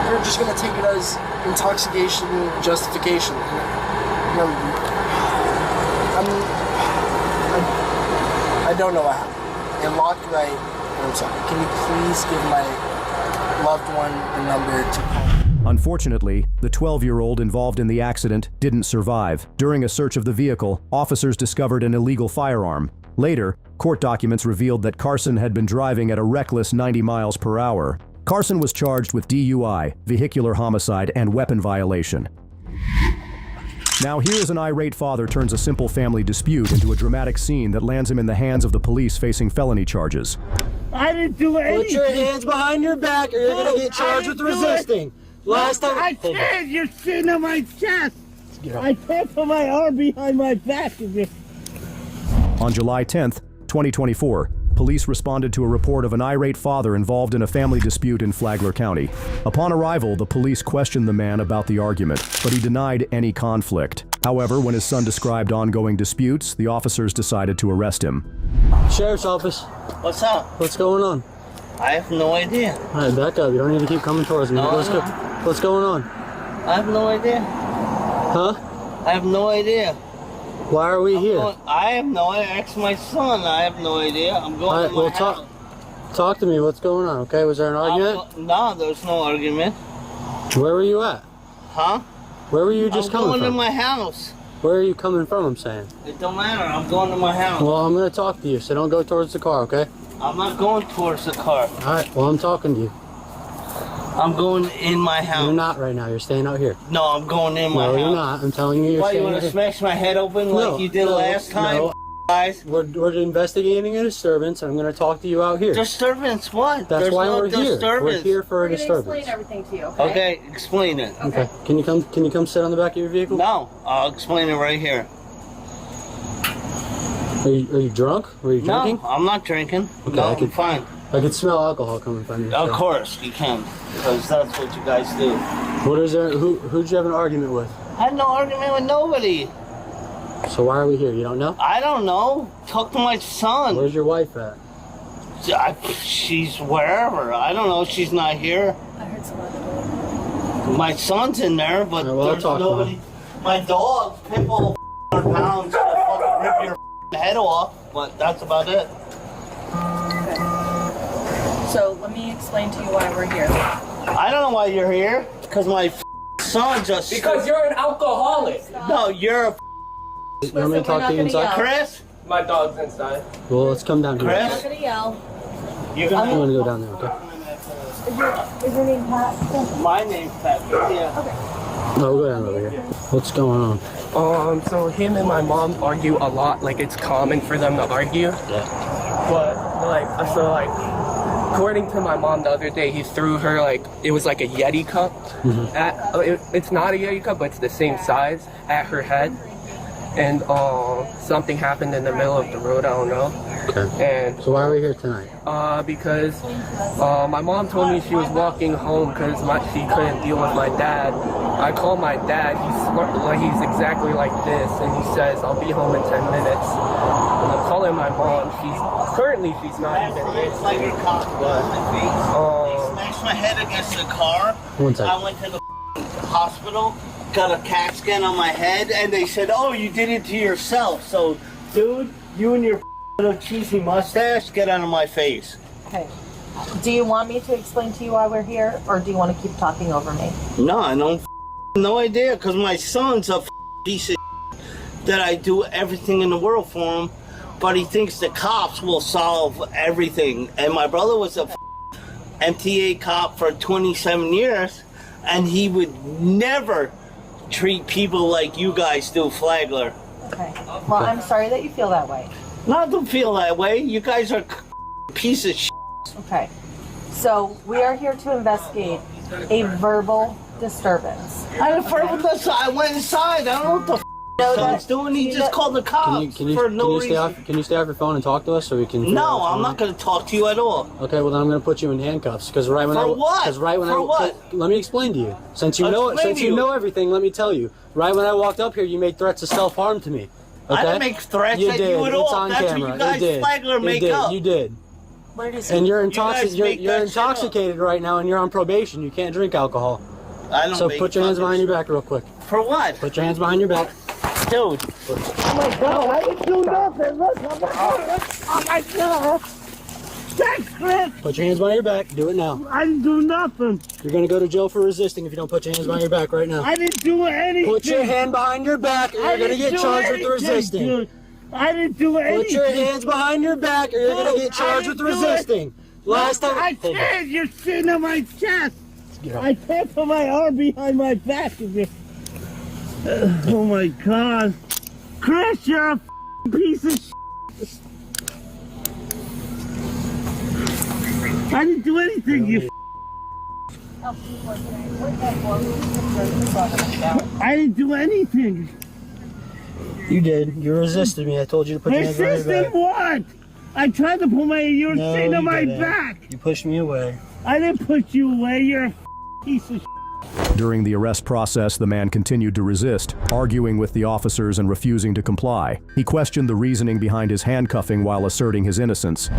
you're just going to take it as intoxication justification. I don't know what happened. It locked right. I'm sorry. Can you please give my loved one the number to call? Unfortunately, the 12-year-old involved in the accident didn't survive. During a search of the vehicle, officers discovered an illegal firearm. Later, court documents revealed that Carson had been driving at a reckless 90 miles per hour. Carson was charged with DUI, vehicular homicide, and weapon violation. Now here is an irate father turns a simple family dispute into a dramatic scene that lands him in the hands of the police facing felony charges. I didn't do anything. Put your hands behind your back or you're going to get charged with resisting. Last time... I can't. You're sitting on my chest. I can't put my arm behind my back. On July 10th, 2024, police responded to a report of an irate father involved in a family dispute in Flagler County. Upon arrival, the police questioned the man about the argument, but he denied any conflict. However, when his son described ongoing disputes, the officers decided to arrest him. Sheriff's office. What's up? What's going on? I have no idea. All right, back up. You don't need to keep coming towards me. No, Let's go. What's going on? I have no idea. Huh? I have no idea. Why are we here? I have no idea. Ask my son. I have no idea. I'm going All right, to my well, house. talk to me. What's going on, okay? Was there an argument? No, there's no argument. Where were you at? Huh? Where were you just coming I'm from? going to my house. Where are you coming from, I'm saying? It don't matter. I'm going to my house. Well, I'm going to talk to you, so don't go towards the car, okay? I'm not going towards the car. All right, well, I'm talking to you. I'm going in my house. You're not right now. You're staying out here. No, I'm going in my house. No, you're not. I'm telling you, you're Why, you staying want out to here. smash my head open like you did last time? No. Guys, we're investigating a disturbance, and I'm going to talk to you out here. Disturbance? What? That's There's why no we're here. disturbance. We're here for a We're gonna disturbance. explain everything to you, Okay, explain it. Okay. Can you come sit on the back of your vehicle? No, I'll explain it right here. Are you drunk? Were you drinking? No, I'm not drinking. Okay, No, I'm fine. I could smell alcohol coming from you. Of so. course you can, because that's what you guys do. What is there? Who'd you have an argument with? I had no argument with nobody. So why are we here? You don't know? I don't know. Talk to my son. Where's your wife at? She's wherever. I don't know. She's not here. I heard someone. My son's in there, but All right, well, there's I'll talk to nobody. him. My dog, Pitbull, 100 pounds, will fucking rip your head off, but that's about it. So let me explain to you why we're here. I don't know why you're here. Because my son just. Because you're an alcoholic. No, you're a. You want me to talk to you inside? Chris? My dog's inside. Well, let's come down here. I'm not gonna yell. You're I'm going to go down there, okay? Is your name Pat? My name's Pat. Yeah. Okay. No, we'll go down over here. What's going on? So him and my mom argue a lot. Like, it's common for them to argue. Yeah. But, according to my mom the other day, he threw her, it was like a Yeti cup. Mm-hmm. It's not a Yeti cup, but it's the same size, at her head. And something happened in the middle of the road, I don't know. Okay. And so why are we here tonight? Because my mom told me she was walking home because she couldn't deal with my dad. I called my dad. He's exactly like this, and he says, "I'll be home in 10 minutes." And I'm calling my mom. She's not even answering. He smashed my head against the car. One second. I went to the hospital, got a CAT scan on my head, and they said, "Oh, you did it to yourself." So, dude, you and your little cheesy mustache, get out of my face. Okay. Do you want me to explain to you why we're here, or do you want to keep talking over me? No, I don't. No idea, because my son's a piece of that I do everything in the world for him, but he thinks the cops will solve everything. And my brother was a MTA cop for 27 years, and he would never treat people like you guys do, Flagler. Okay. Well, I'm sorry that you feel that way. Not to feel that way. You guys are piece of shit. Okay. So we are here to investigate a verbal disturbance. I went inside. I don't know what the son's doing. He just called the cops Can you stay off your phone and talk to us so we can? No, I'm not going to talk to you at all. Okay, well then I'm going to put you in handcuffs because right when let me explain to you. Since you know everything, let me tell you. Right when I walked up here, you made threats to self-harm to me. Okay? I didn't make threats you at did. you at It's all. on That's camera. what you guys You did. Flagler make you did. up. You did. Where does And you're You guys make You're that shit up. intoxicated right now, and you're on probation. You can't drink alcohol. I don't So make put your hands fucking behind your back real quick. For what? Put your hands behind your back. Dude. Oh my God, I didn't do nothing. Look, oh my God. Thanks, Chris. Put your hands behind your back. Do it now. I didn't do nothing. You're going to go to jail for resisting if you don't put your hands behind your back right now. I didn't do anything. Put your hand behind your back or you're going to get charged with resisting. Dude. I didn't do anything. Put your hands behind your back or you're going to get charged with resisting. Last time. I can't. You're sitting on my chest. I can't put my arm behind my back. Oh my God. Chris, you're a piece of shit. I didn't do anything, you I didn't do anything. You did. You resisted me. I told you to put your hands behind your back. Resisted what? I tried to pull you were No, sitting on you my didn't. back. You pushed me away. I didn't push you away. You're a piece of During the arrest process, the man continued to resist, arguing with the officers and refusing to comply. He questioned the reasoning behind his handcuffing while asserting his innocence.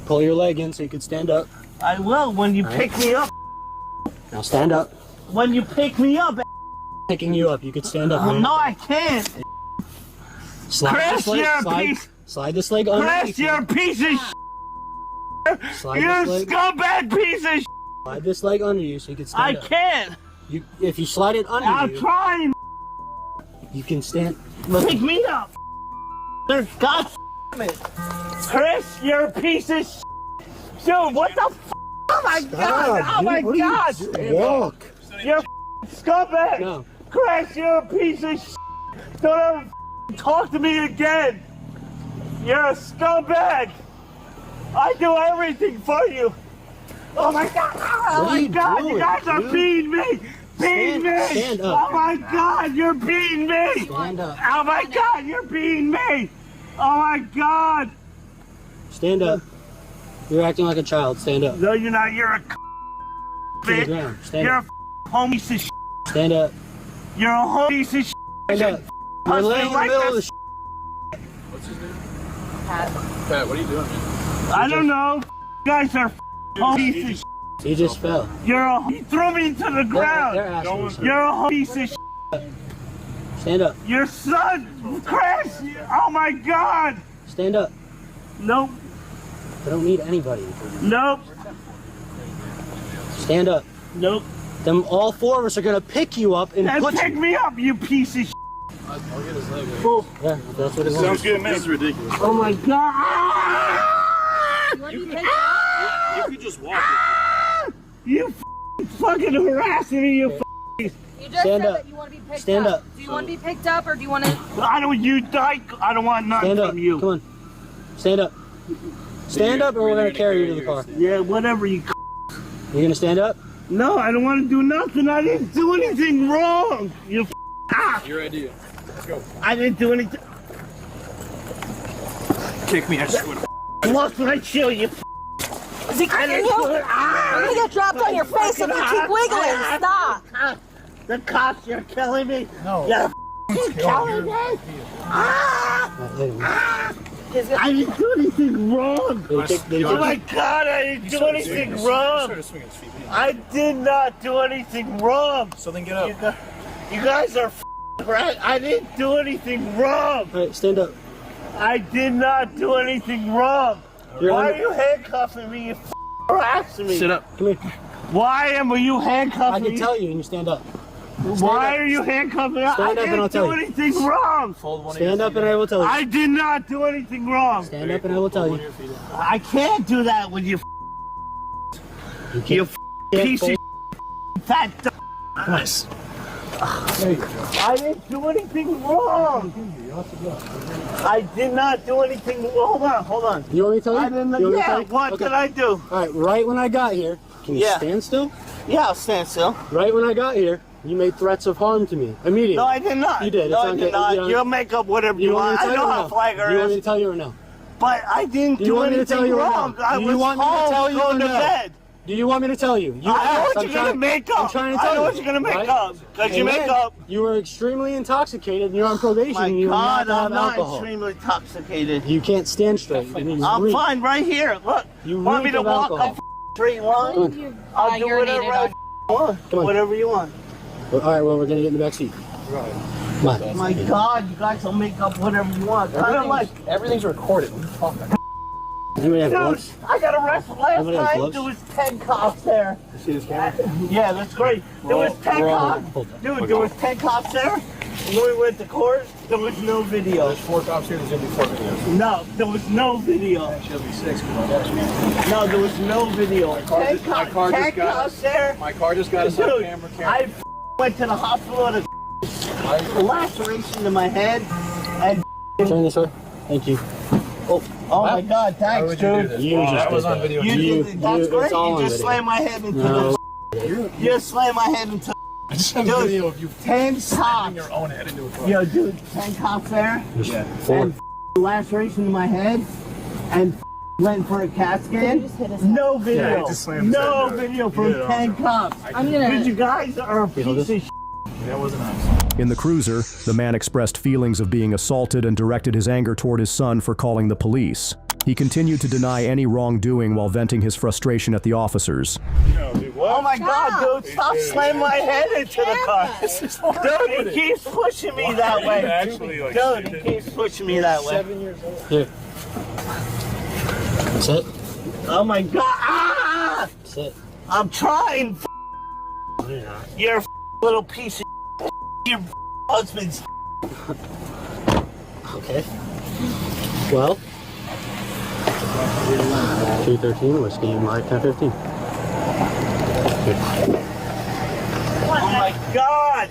Pull your leg in so you can stand up. I will when you pick me up. Now stand up. When you pick me up. Picking you up, you could stand up. Man. No, I can't. Slide Chris, this leg. you're a Slide, piece. slide this leg under. Chris, you're a piece of Slide You're a this leg. scumbag piece of Slide this leg under you so you can stand I up. can't. If you slide it under I'm you, trying. you can stand. Pick me up. There's God it. Chris, you're a piece of Dude, what the Oh my God. Oh my God. Walk. You're a scumbag. No. Chris, you're a piece of Don't ever talk to me again. You're a scumbag. I do everything for you. Oh my God. Oh my God. You guys are beating me. Beating me. Stand up. Oh my God. You're beating me. Stand up. Oh my God. You're beating me. Oh my God. Stand up. You're acting like a child. Stand up. No, you're not. You're a To the ground. Stand You're up. a home piece of Stand up. You're a home piece of Stand up. You're laying in the middle of the What's his name? Pat, what are you doing, man? I don't know. You guys are home piece of He just fell. You threw me to the ground. They're asking for You're a home piece of Stand up. Your son, Chris. Oh my God. Stand up. Nope. I don't need anybody. Nope. Stand up. Nope. Then all four of us are gonna pick you up and put pick you. me up, you piece of I'll get his leg. Yeah, that's what it Sounds wants. good, man. This is ridiculous. Oh my God. You could just walk. You fucking harassing me, you You just Stand said up. that you want to be picked Stand up. up. Do you want to be picked up or do you want to? I don't. You die. I don't want nothing Stand up. from you. Come on. Stand up. Stand up, or we're gonna carry you to the car. Yeah, whatever you. You gonna stand up? No, I don't want to do nothing. I didn't do anything wrong. You. Your idea. Let's go. I didn't do anything. Kick me. I just would. Look, I chill you. Is he kicking you? You're gonna get dropped on your face if you keep wiggling. Stop. The cops, you're killing me. No. You're killing me. I didn't do anything wrong. Oh my God, I didn't do anything wrong. I did not do anything wrong. So then get up. You guys are right. I didn't do anything wrong. All right, stand up. I did not do anything wrong. Why are you handcuffing me? You harassing me. Sit up. Come here. Why am you handcuffing me? I can tell you, and you stand up. Why are you handcuffing me? Stand up and I'll tell I you. didn't do anything wrong. Stand up and I will tell you. I did not do anything wrong. Stand up and I will tell you. I can't do that with you. You piece of fat. Nice. I didn't do anything wrong. I did not do anything. Hold on. You want me to tell you? I didn't. You want me to Yeah. tell you? What Okay. did I do? All right. Right when I got here, can you Yeah. stand still? Yeah, I'll stand still. Right when I got here, you made threats of harm to me immediately. No, I did not. You did. No, It's I okay. did not. You don't- You'll make up whatever you want me want. to I tell you know or how no? flagger Do you want me is. to tell you or no? But I didn't Do you do want me to anything tell you or wrong. no? I Do you was want me to home tell you or going to no? bed. Do you want me to tell you? You I know asked. what I'm you're going to trying- make I'm up. trying to tell I know you. what you're going to make right? up. Because you And make then up. You were extremely intoxicated and you're on probation My and you God, are not I'm to have not alcohol. extremely intoxicated. You can't stand straight. And you I'm reek. fine right here. Look, You want me reek to of walk alcohol. up straight line? I'll do whatever I want. Come on. Whatever you want. All right, well, we're going to get in the back seat. Come on. My God, you guys will make up whatever you want. I don't like. Everything's recorded. What are you talking about? Anybody have Dude, gloves? I got arrested last Anybody have time. gloves? There was 10 cops there. You see this camera? Yeah, that's great. There was 10 We're all- cops. Dude, there was 10 cops there. When we went to court, there was no video. There's 4 cops here. There's going to be 4 videos. No, there was no video. Actually, there'll be 6 because my dad's here. No, there was no video. My car just cops there. My car just got a side camera. I went to the hospital with a laceration to my head and Turn this way. Thank you. oh my God, Why thanks, would you do dude. this? You Wow, just that was did on that. video. You did, that's it's great. all You on just video. slammed my head into No. You just slammed my head into I just have Dude, a video of you 10 slamming cops. your own head into a car. Yo, dude, 10 cops there. Four. And laceration to my head. and went for a CAT scan? No video. Yeah, he just slammed his No head. video from Yeah. 10 cops. Because you guys are a piece of shit. That wasn't us. In the cruiser, the man expressed feelings of being assaulted and directed his anger toward his son for calling the police. He continued to deny any wrongdoing while venting his frustration at the officers. Oh my God, dude, stop slamming my head into the car. Dude, he keeps pushing me that way. Dude, he keeps pushing me that way. 7 years old. Here. That's it. Oh my God. Ah! That's it. I'm trying. You're a little piece of your husband's. Okay. Well, 213 whiskey, Mike 1015. Oh my God.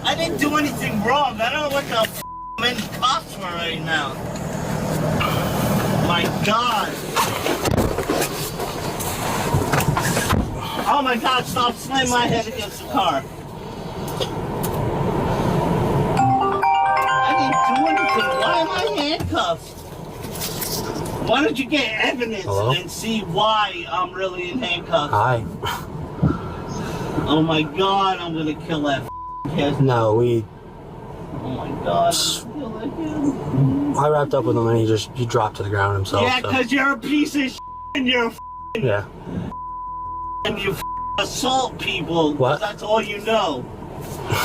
I didn't do anything wrong. I don't know what the f I'm in cops for right now. My God. Oh my God, stop slamming my head against the car. I didn't do anything. Why am I handcuffed? Why don't you get evidence and see why I'm really in handcuffs? Hi. Oh my God, I'm gonna kill that kid. No, we... Oh my God, I'm gonna kill that kid. I wrapped up with him and he dropped to the ground himself. Yeah, because you're a piece of shit and you're a Yeah. and you assault people. What? That's all you know.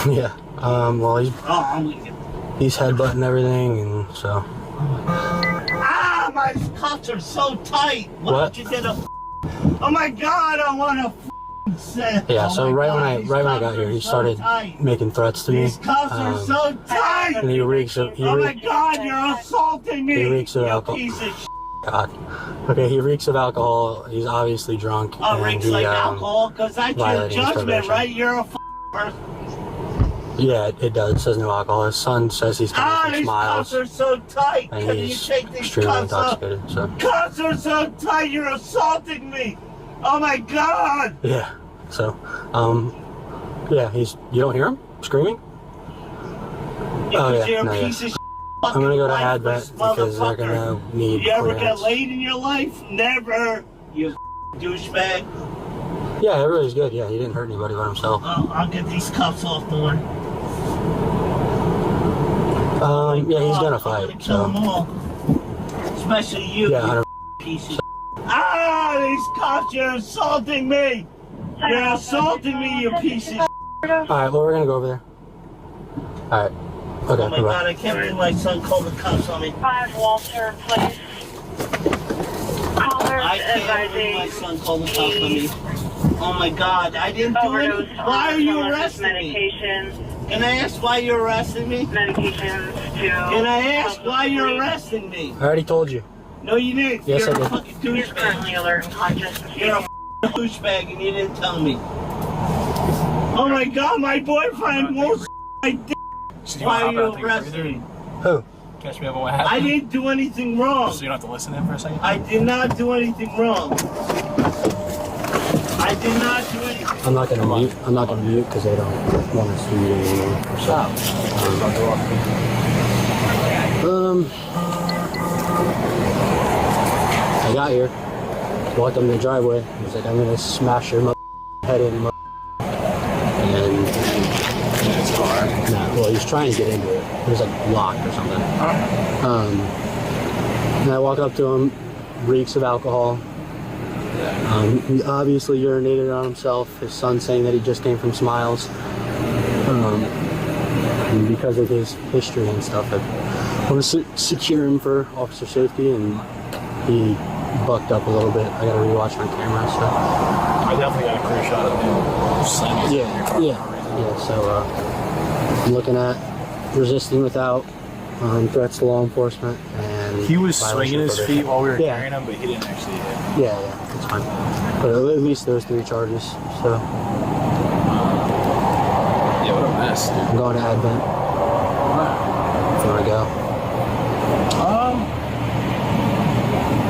Yeah. Well, he's headbutting everything, and so. Ah, my cuffs are so tight. Why What? don't you get a? Oh my God, I want to say. Yeah. So right when I got here, he started making threats to me. These cuffs are so tight. And he reeks of. Oh my God, you're assaulting me. He reeks of you alcohol. piece of shit. God. Okay, he reeks of alcohol. He's obviously drunk. Oh, and reeks he, like alcohol, because that's your violating his judgment, probation. right? You're a person. Yeah, it does. It says no alcohol. His son says he's coming from These Smiles. cuffs are so tight. And Can you he's take these extremely cuffs up? intoxicated, so. Cuffs are so tight, you're assaulting me. Oh my God. Yeah. So, yeah, you don't hear him screaming? Oh yeah, You're no, a yeah. piece of shit. I'm gonna go to lifeless Advent because they're gonna need You ever clearance. get laid in your life? Never. You douchebag. Yeah, everybody's good. Yeah, he didn't hurt anybody but himself. I'll get these cuffs off the one. Yeah, he's gonna I'm fight. gonna kill them all. Especially you. Yeah, you piece of Ah, these cuffs, you're assaulting me. You're assaulting me, you piece of All right, well we're gonna go over there. All right. Okay. Oh my God, I can't believe my son called the cops on me. 5 Walter, please. Callers I can't believe my son called the cops on me. Oh my God, I didn't do it. Why are you arresting me? Can I ask why you're arresting me? Medications to... Can I ask why you're arresting me? I already told you. No, you didn't. Yes, you're I a did. fucking douchebag. He's currently alert and conscious. You're a douchebag and you didn't tell me. Oh my God, my boyfriend won't my dick. Why are you arresting me? Who? Catch me up on what happened. I didn't do anything wrong. So you don't have to listen to him for a second? I did not do anything wrong. I did not do anything. I'm not gonna mute. I'm not gonna mute because they don't want us to mute anymore. So, I got here, walked up in the driveway. He was like, "I'm gonna smash your head in." And nah, well, he's trying to get into it. It was like locked or something. And I walk up to him, reeks of alcohol. He obviously urinated on himself. His son saying that he just came from Smiles. And because of his history and stuff, I want to secure him for officer safety, and he bucked up a little bit. I gotta rewatch my camera, so. I definitely got a clear shot of him slamming Yeah. So I'm looking at resisting without, threats to law enforcement, and He was violation swinging of his probation. feet while we were Yeah. carrying him, but he didn't actually hit. Yeah, it's fine. But at least there's 3 charges, so. Yeah, what a mess, dude. I'm going to Advent. If you want to go.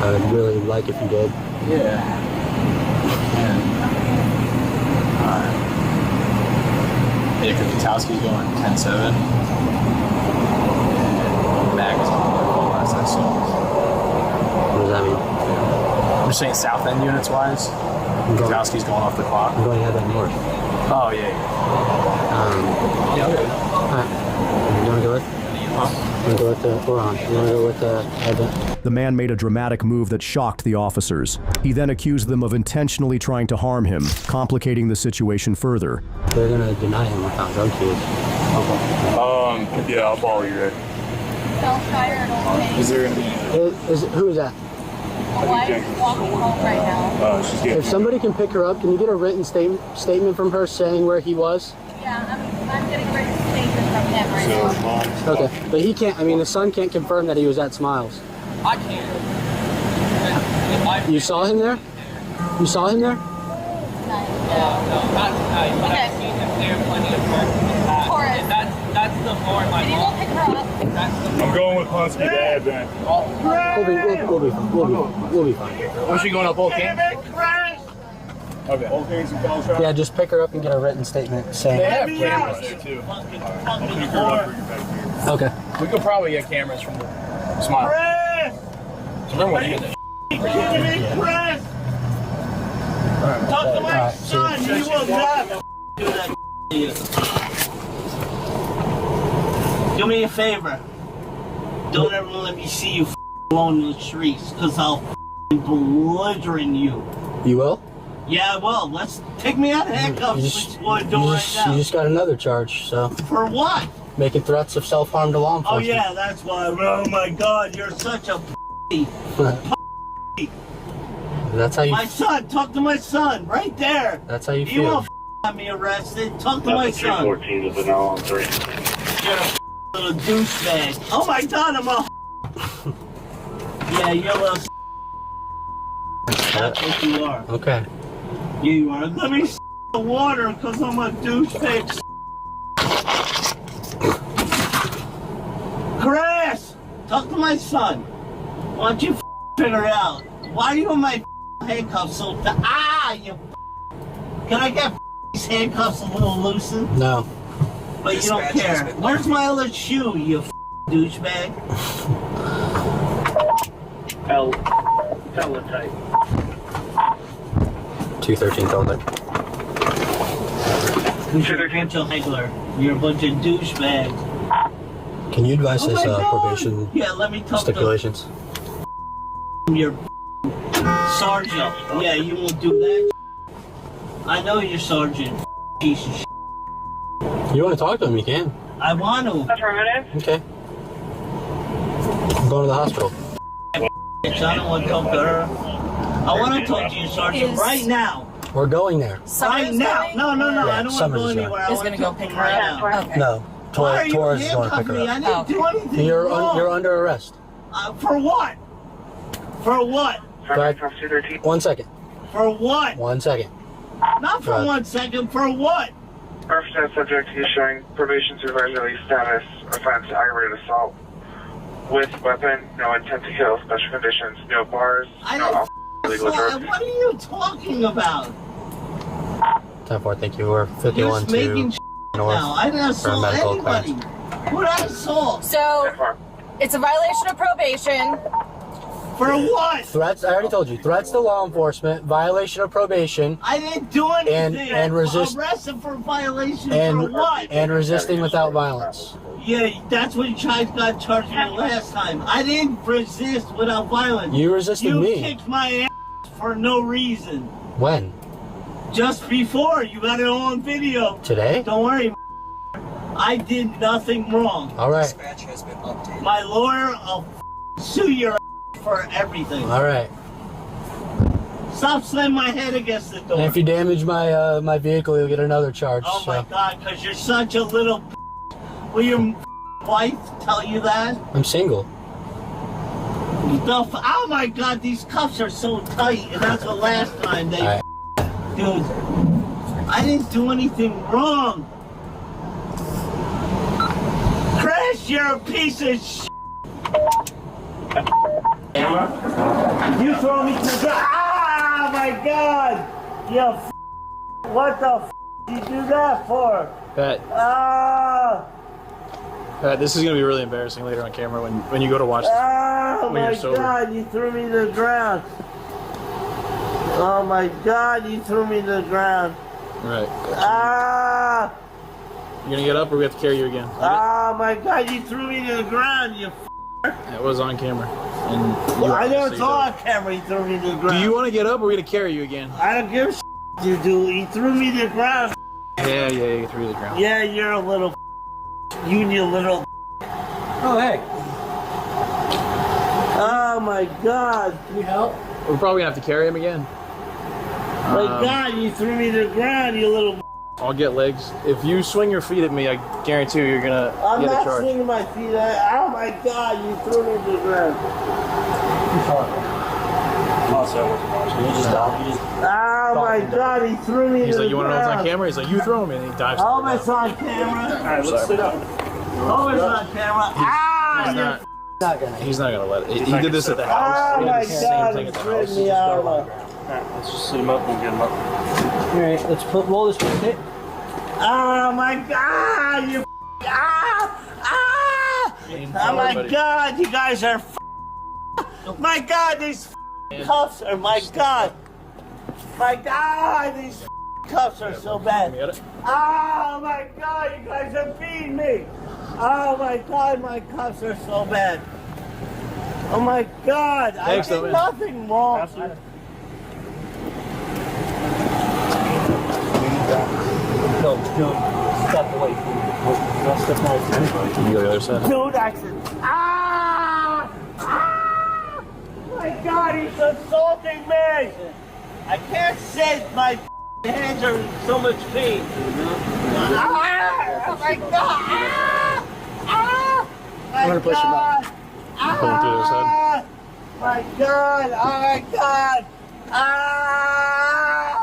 I would really like if you did. Yeah. Yeah, because Kutowski's going 10-7. Mag is on the last I saw. I'm just saying south end units wise. Kowski's going off the clock. I'm going to head that north. Oh, yeah. Yeah, okay. Alright. You want to go with? Huh? You want to go with the... We're on. You want to go with the... The man made a dramatic move that shocked the officers. He then accused them of intentionally trying to harm him, complicating the situation further. They're going to deny him without drug use. Okay. Yeah, I'll follow you there. Is there going to be... Who is that? My wife's walking home right now. If somebody can pick her up, can you get a written statement from her saying where he was? Yeah, I'm getting a written statement from him right now. Okay, but he can't, I mean, the son can't confirm that he was at Smiles. I can't. You saw him there? You saw him there? No, not tonight, but I've seen him there plenty of times in the past. And that's the floor my Can you go pick her up? I'm going with Husky Dad then. We'll be fine. Was she going up Old King? Okay. Old Kings and College Drive? Yeah, just pick her up and get a written statement saying... They have cameras there too. I'll pick her up and bring her back here. Okay. We could probably get cameras from the Smile. So remember when you get that Talk to my son. He will not do that to you. Do me a favor. Don't ever let me see you alone in the streets, because I'll belligerent you. You will? Yeah, well, let's take me out of handcuffs. You just got another charge, so... For what? Making threats of self-harm to law Oh enforcement. yeah, that's why. Oh my God, you're such a That's how you... My son, talk to my son, right there. That's how you You feel. won't have me arrested. Talk to my son. 14 is now on 3. You're a little douchebag. Oh my God, I'm a... Yeah, you're a little... That's what you are. Okay. Yeah, you are. Let me the water, because I'm a douchebag. Chris! Talk to my son. Why don't you figure it out? Why are you in my handcuffs so tight? Ah, you... Can I get these handcuffs a little loosened? No. But you don't care. Where's my other shoe, you douchebag? Teletype. 213 Teletype. You're a bunch of higgler. You're a bunch of douchebags. Can you advise Oh his my God. probation Yeah, let me talk stipulations? to your sergeant. Yeah, you won't do that. I know you're sergeant. Piece of shit. You want to talk to him, you can. I want to. Affirmative. Okay. I'm going to the hospital. I don't want to talk to her. I want to talk to you, sergeant, right now. We're going there. Right now. No, no, no. Yeah, I don't want to Summers go is there. anywhere. I Is want gonna to go talk to pick him her right up. now. Okay. No. Why are you Torres is going to pick handcuffing her me? I up. didn't do anything wrong. You're under arrest. For what? For what? Go ahead. 1 second. For what? 1 second. Not for 1 second. For what? First subject is showing probation supervisor release status, offense aggravated assault. With weapon, no intent to kill, special conditions, no bars, no illegal drugs. What are you talking about? 10-4, thank you. We're 51 You're to making north now. I didn't for a assault medical anybody. clearance. Who did I assault? So, it's a violation of probation. For what? Threats, I already told you. Threats to law enforcement, violation of probation. I didn't do anything. And resist. Arrested for violation And, for what? and resisting without violence. Yeah, that's what you got charged me last time. I didn't resist without violence. You resisted me. You kicked my ass for no reason. When? Just before. You got it on video. Today? Don't worry. I did nothing wrong. All right. Dispatch has been updated. My lawyer, I'll sue your ass for everything. All right. Stop slamming my head against the door. And if you damage my my vehicle, you'll get another charge. Oh so. my God, because you're such a little. Will your wife tell you that? I'm single. Oh my God, these cuffs are so tight, and that's the last time they. Right. Dude, I didn't do anything wrong. Chris, you're a piece of shit. You throw me to the ground. Ah, my God! You what the did you do that for? Pat, Ah! this is gonna be really embarrassing later on camera when you go to watch this. Oh when my you're sober. God! You threw me to the ground. Oh my God, you threw me to the ground. Right. Ah! You gonna get up or we have to carry you again? Oh my God, you threw me to the ground, you It was on camera. And well, I never saw on camera you threw me to the ground. Do you want to get up or are we gonna carry you again? I don't give a shit, you do. You threw me to the ground. Yeah, you threw you to the ground. Yeah, you're a little you little Oh, hey. Oh my God. Can you help? We're probably gonna have to carry him again. My God, you threw me to the ground, you little I'll get legs. If you swing your feet at me, I guarantee you're gonna I'm get a not charge. swinging my feet. Oh my God, you threw me to the ground. Oh my God, he threw me to the ground. He's like, you want to know what's on camera? He's like, you throw him, and he dives. Oh, it's on camera. All right, let's sit up. Oh, it's on camera. He's not gonna let it. He did this at the house. Oh He my did the same God, thing he at the threw house. me out. Let's just sit him up and get him up. All right, let's roll this quick. Oh my God, you Oh my God, you guys are my God, these cuffs are my God. My God, these cuffs are so bad. Oh my God, you guys are beating me. Oh my God, my cuffs are so bad. Oh my God, Thanks, I did man. nothing wrong. No, step away from me. Don't step away from me. Can you go the other side? Dude, I said, my God, he's assaulting me. I can't sit. My hands are in so much pain. Oh my God. I'm gonna push him up. Pull him to the other side. My God. Oh my God.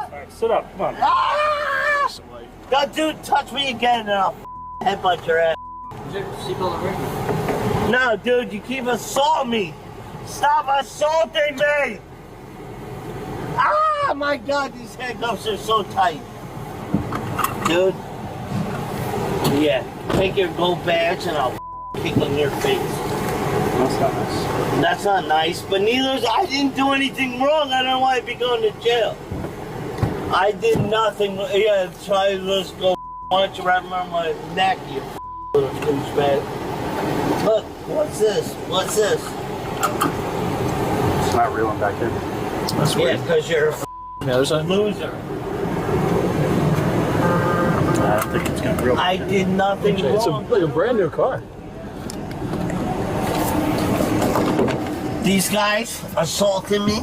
All right, sit up. Come on. God, dude, touch me again and I'll headbutt your ass. Is your seatbelt already? No, dude, you keep assaulting me. Stop assaulting me. Ah, my God, these handcuffs are so tight. Dude. Yeah, take your gold badge and I'll kick in your face. That's not nice. That's not nice, but neither is I didn't do anything wrong. I don't want to be going to jail. I did nothing. Yeah, try to let's go. Why don't you wrap around my neck, you little douchebag? Look, what's this? What's this? It's not reeling back in. That's weird. Yeah, because you're a The other side? loser. I don't think it's gonna reel. I did nothing It's wrong. like a brand new car. These guys assaulted me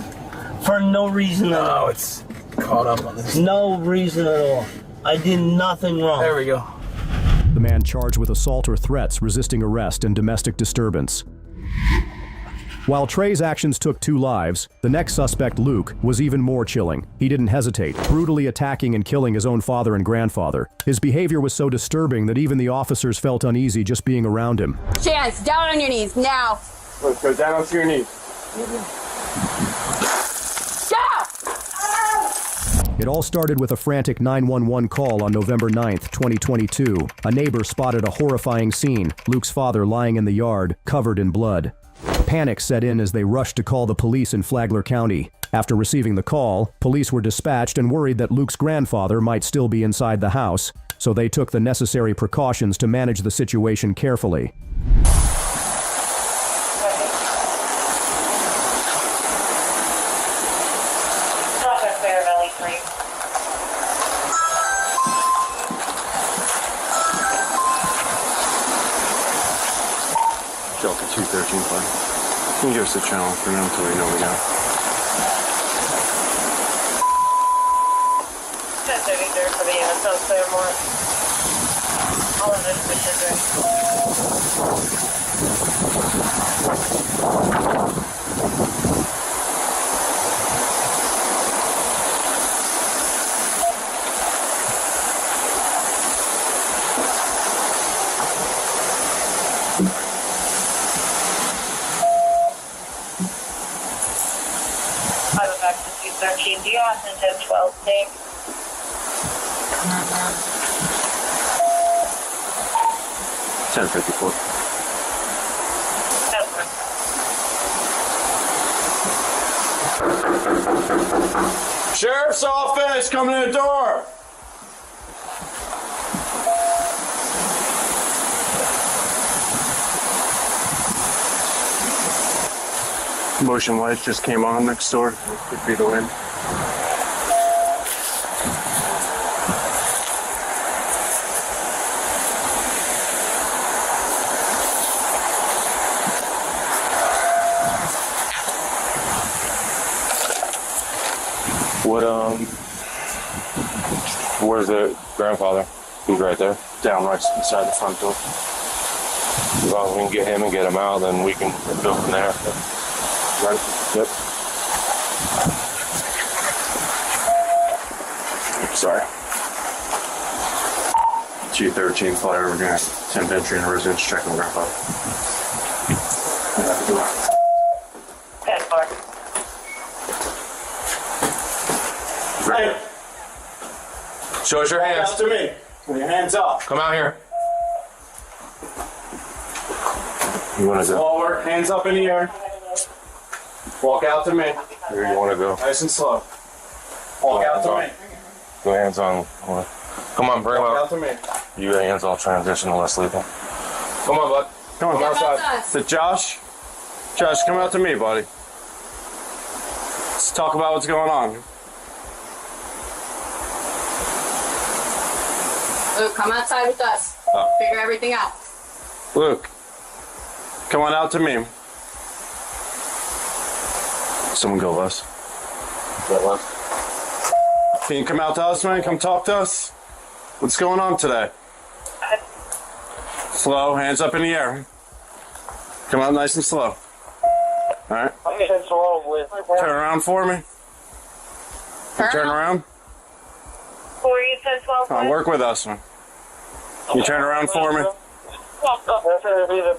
for no reason at all. Oh, it's caught up on this. No reason at all. I did nothing wrong. There we go. The man charged with assault or threats, resisting arrest, and domestic disturbance. While Trey's actions took 2 lives, the next suspect, Luke, was even more chilling. He didn't hesitate, brutally attacking and killing his own father and grandfather. His behavior was so disturbing that even the officers felt uneasy just being around him. Chance, down on your knees, now. Let's go down to your knees. Stop! It all started with a frantic 911 call on November 9th, 2022. A neighbor spotted a horrifying scene, Luke's father lying in the yard, covered in blood. Panic set in as they rushed to call the police in Flagler County. After receiving the call, police were dispatched and worried that Luke's grandfather might still be inside the house, so they took the necessary precautions to manage the situation carefully. Delta 213 flight. Can you give us the channel for now until we know we got it? For the South Claremont. All of this Pilot back to 213. Do you want to 1012 take? 1054. Sheriff's office, coming to the door. Motion lights just came on next door. It could be the wind. Where's the grandfather? He's right there. Down right inside the front door. As long as we can get him and get him out, then we can go from there. Right? Yep. Sorry. 213 flyer, we're gonna attempt entry in a residence, check on grandfather. Right. Show us your hands. Out to me. Put your hands up. Come out here. You want to go? Forward, hands up in the air. Walk out to me. Where you want to go? Nice and slow. Walk out to me. Go hands on. Come on, bring him Walk up. out to me. You got hands on transition to less lethal. Come on, bud. Come on, outside. Sit, Josh. Josh, come out to me, buddy. Let's talk about what's going on. Luke, come outside with us. Figure everything out. Luke, come on out to me. Someone go less. Can you come out to us, man? Come talk to us. What's going on today? Slow, hands up in the air. Come out nice and slow. Alright? Turn around for me. Turn around. Come on, work with us, man. Can you turn around for me?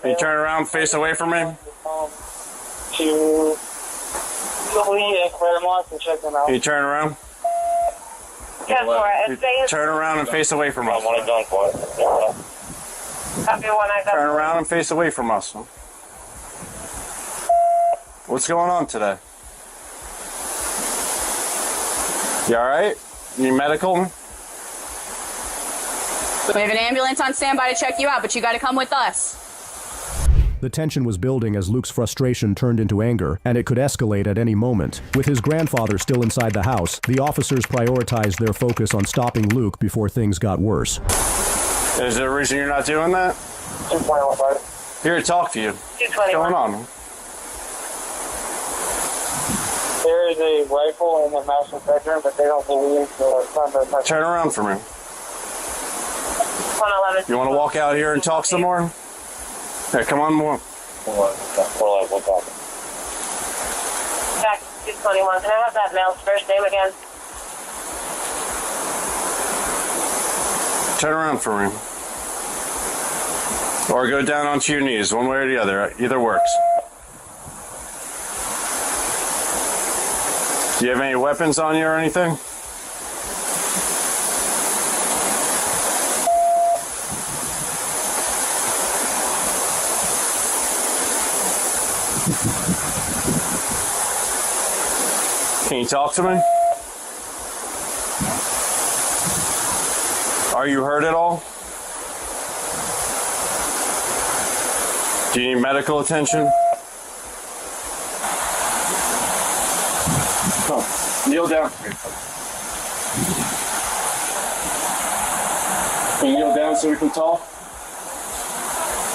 Can you turn around, face away from me? Can you turn around? Turn around and face away from us. Turn around and face away from us. What's going on today? You alright? You need medical? We have an ambulance on standby to check you out, but you gotta come with us. The tension was building as Luke's frustration turned into anger, and it could escalate at any moment. With his grandfather still inside the house, the officers prioritized their focus on stopping Luke before things got worse. Is there a reason you're not doing that? Here to talk to you. What's going on? There is a rifle in the master bedroom, but they don't believe the Turn around for me. 111. You want to walk out here and talk some more? Yeah, come on more. Back to 221. Can I have that male's first name again? Turn around for me. Or go down onto your knees, one way or the other. Either works. Do you have any weapons on you or anything? Can you talk to me? Are you hurt at all? Do you need medical attention? Come, kneel down. Can you kneel down so we can talk?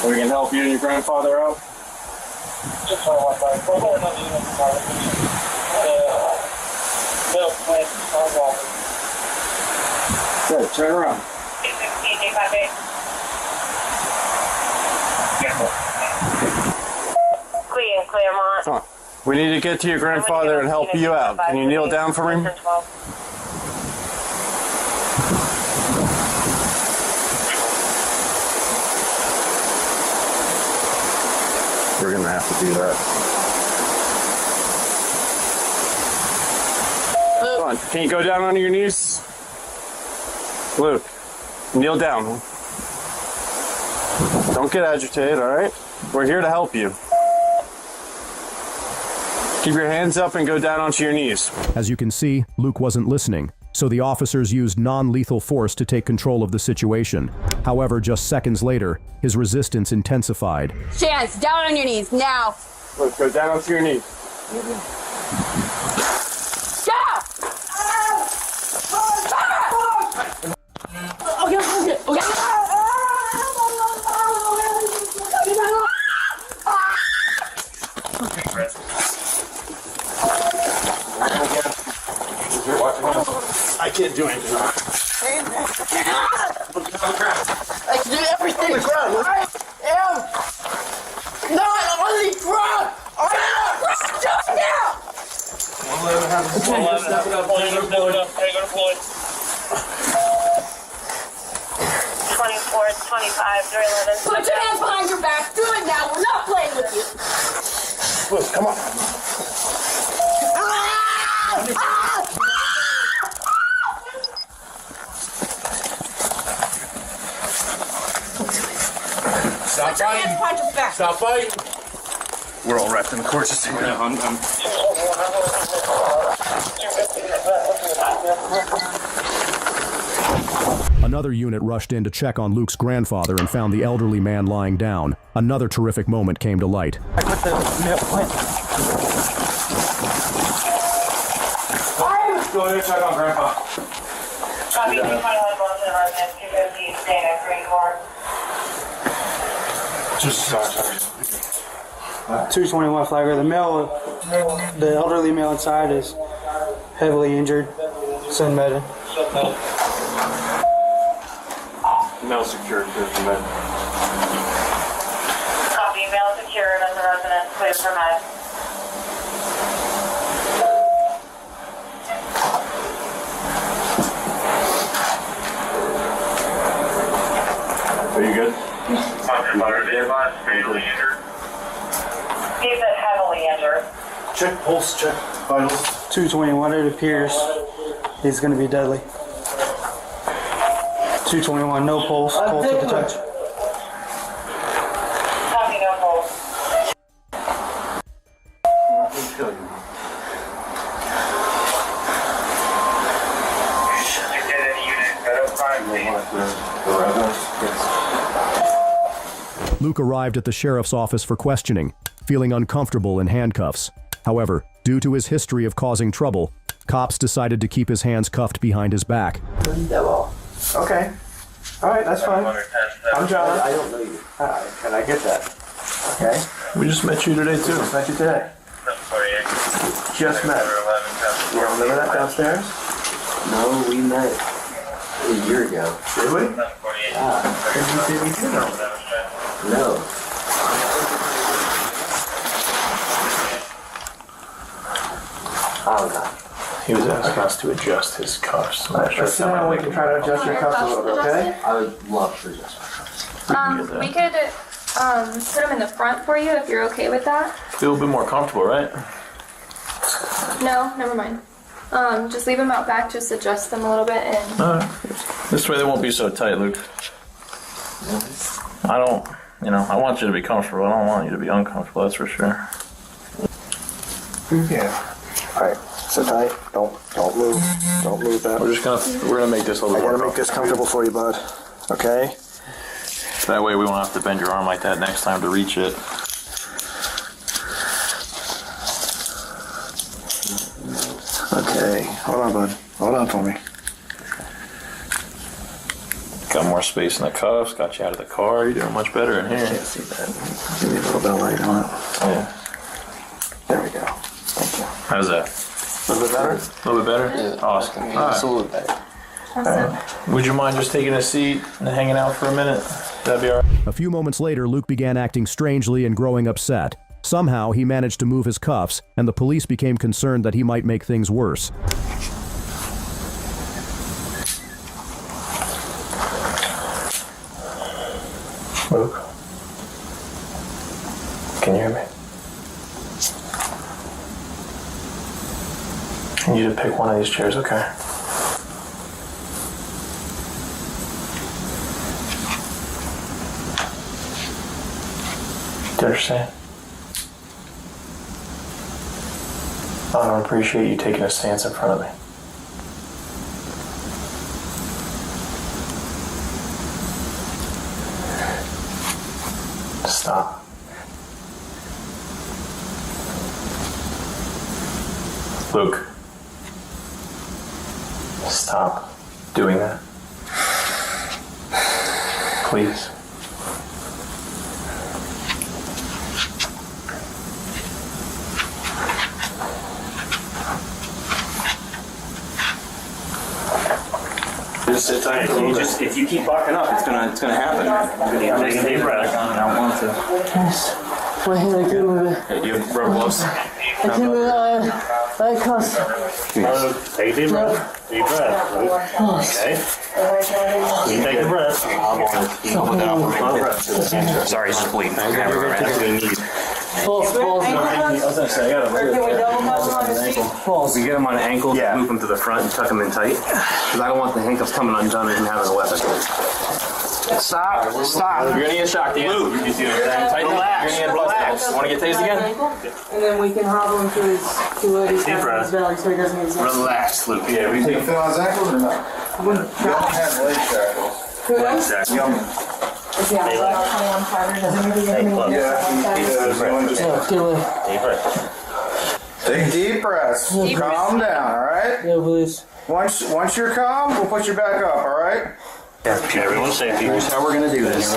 Or we can help you and your grandfather out? Good, turn around. Claremont. Come on. We need to get to your grandfather and help you out. Can you kneel down for me? We're gonna have to do that. Come on. Can you go down on your knees? Luke, kneel down. Don't get agitated, all right? We're here to help you. Keep your hands up and go down onto your knees. As you can see, Luke wasn't listening, so the officers used non-lethal force to take control of the situation. However, just seconds later, his resistance intensified. Chance, down on your knees, now. Let's go down onto your knees. Okay. I can't do anything. I can do everything. I am not on the ground. I am. Do it now. 111, step it up. Go to Floyd. 24, 25, 311. Put your hands behind your back. Do it now. We're not playing with you. Look, come on. Stop fighting. Stop fighting. We're all wrapped in the cord system. Another unit rushed in to check on Luke's grandfather and found the elderly man lying down. Another terrific moment came to light. I put the milk plant. Go ahead and check on Grandpa. Copy 221 Boston residence, 250, staying at 34. Just sorry. 221 Flagger. The elderly male inside is heavily injured. Send med. Male secured. Med. Copy, male secured as a resident, clear for med. Are you good? Fatally injured. He's heavily injured. Check pulse, check vitals. 221. It appears he's going to be deadly. 221. No pulse. Pulse to the touch. Copy, no pulse. Luke arrived at the sheriff's office for questioning, feeling uncomfortable in handcuffs. However, due to his history of causing trouble, cops decided to keep his hands cuffed behind his back. Okay. All right, that's fine. I'm John. I don't know you. Can I get that? Okay. We just met you today, too. Met you today. Just met. You remember that downstairs? No, we met a year ago. Did we? Yeah. Did you know? No. Oh, no. He was asking us to adjust his cuffs. Let's sit down and we can try to adjust your cuffs a little bit, okay? I would love to adjust my cuffs. We could put them in the front for you if you're okay with that. Feel a bit more comfortable, right? No, never mind. Just leave them out back, just adjust them a little bit and... This way they won't be so tight, Luke. I don't, I want you to be comfortable. I don't want you to be uncomfortable, that's for sure. Yeah. All right. Sit tight. Don't move. Don't move that. We're gonna make this a little more. I gotta make this comfortable for you, bud. Okay? That way we won't have to bend your arm like that next time to reach it. Okay. Hold on, bud. Hold on for me. Got more space in the cuffs, got you out of the car. You're doing much better in here. I can't see that. Give me a little bit of light on it. Yeah. There we go. Thank you. How's that? A little bit better? A little bit better? Yeah. Awesome. Yeah, just a little bit better. Awesome. Would you mind just taking a seat and hanging out for a minute? That'd be all right. A few moments later, Luke began acting strangely and growing upset. Somehow, he managed to move his cuffs, and the police became concerned that he might make things worse. Luke? Can you hear me? I need you to pick one of these chairs, okay? Do you understand? I don't appreciate you taking a stance in front of me. Stop. Luke. Stop doing that. Please. Just sit tight. If you keep barking up, it's gonna happen. Take a deep breath. I don't want to. My hand, I can't move it. Hey, you have rubber gloves? I can't move it. I cuss. Take a deep breath. Deep breath. Okay. You take a breath. Sorry, he's just bleeding. That's what we need. Pulse. I was gonna say, I got a If we get him on an ankle, move him to the front and tuck him in tight. Because I don't want the handcuffs coming undone and having a weapon. Stop. You're gonna get shocked again. Luke, you see what I'm saying? Tighten up. You're gonna get blood stains. Want to get tased again? And then we can hobble him to his Deep breath. belly so he doesn't get sick. Relax, Luke. Yeah, we take Feel on his ankles or not? You don't have leg shackles. leg shackles. Yeah, Deep breath. Take deep breaths. Calm down, alright? Yeah, please. Once you're calm, we'll put you back up, alright? Everyone's safety. Here's how we're gonna do this.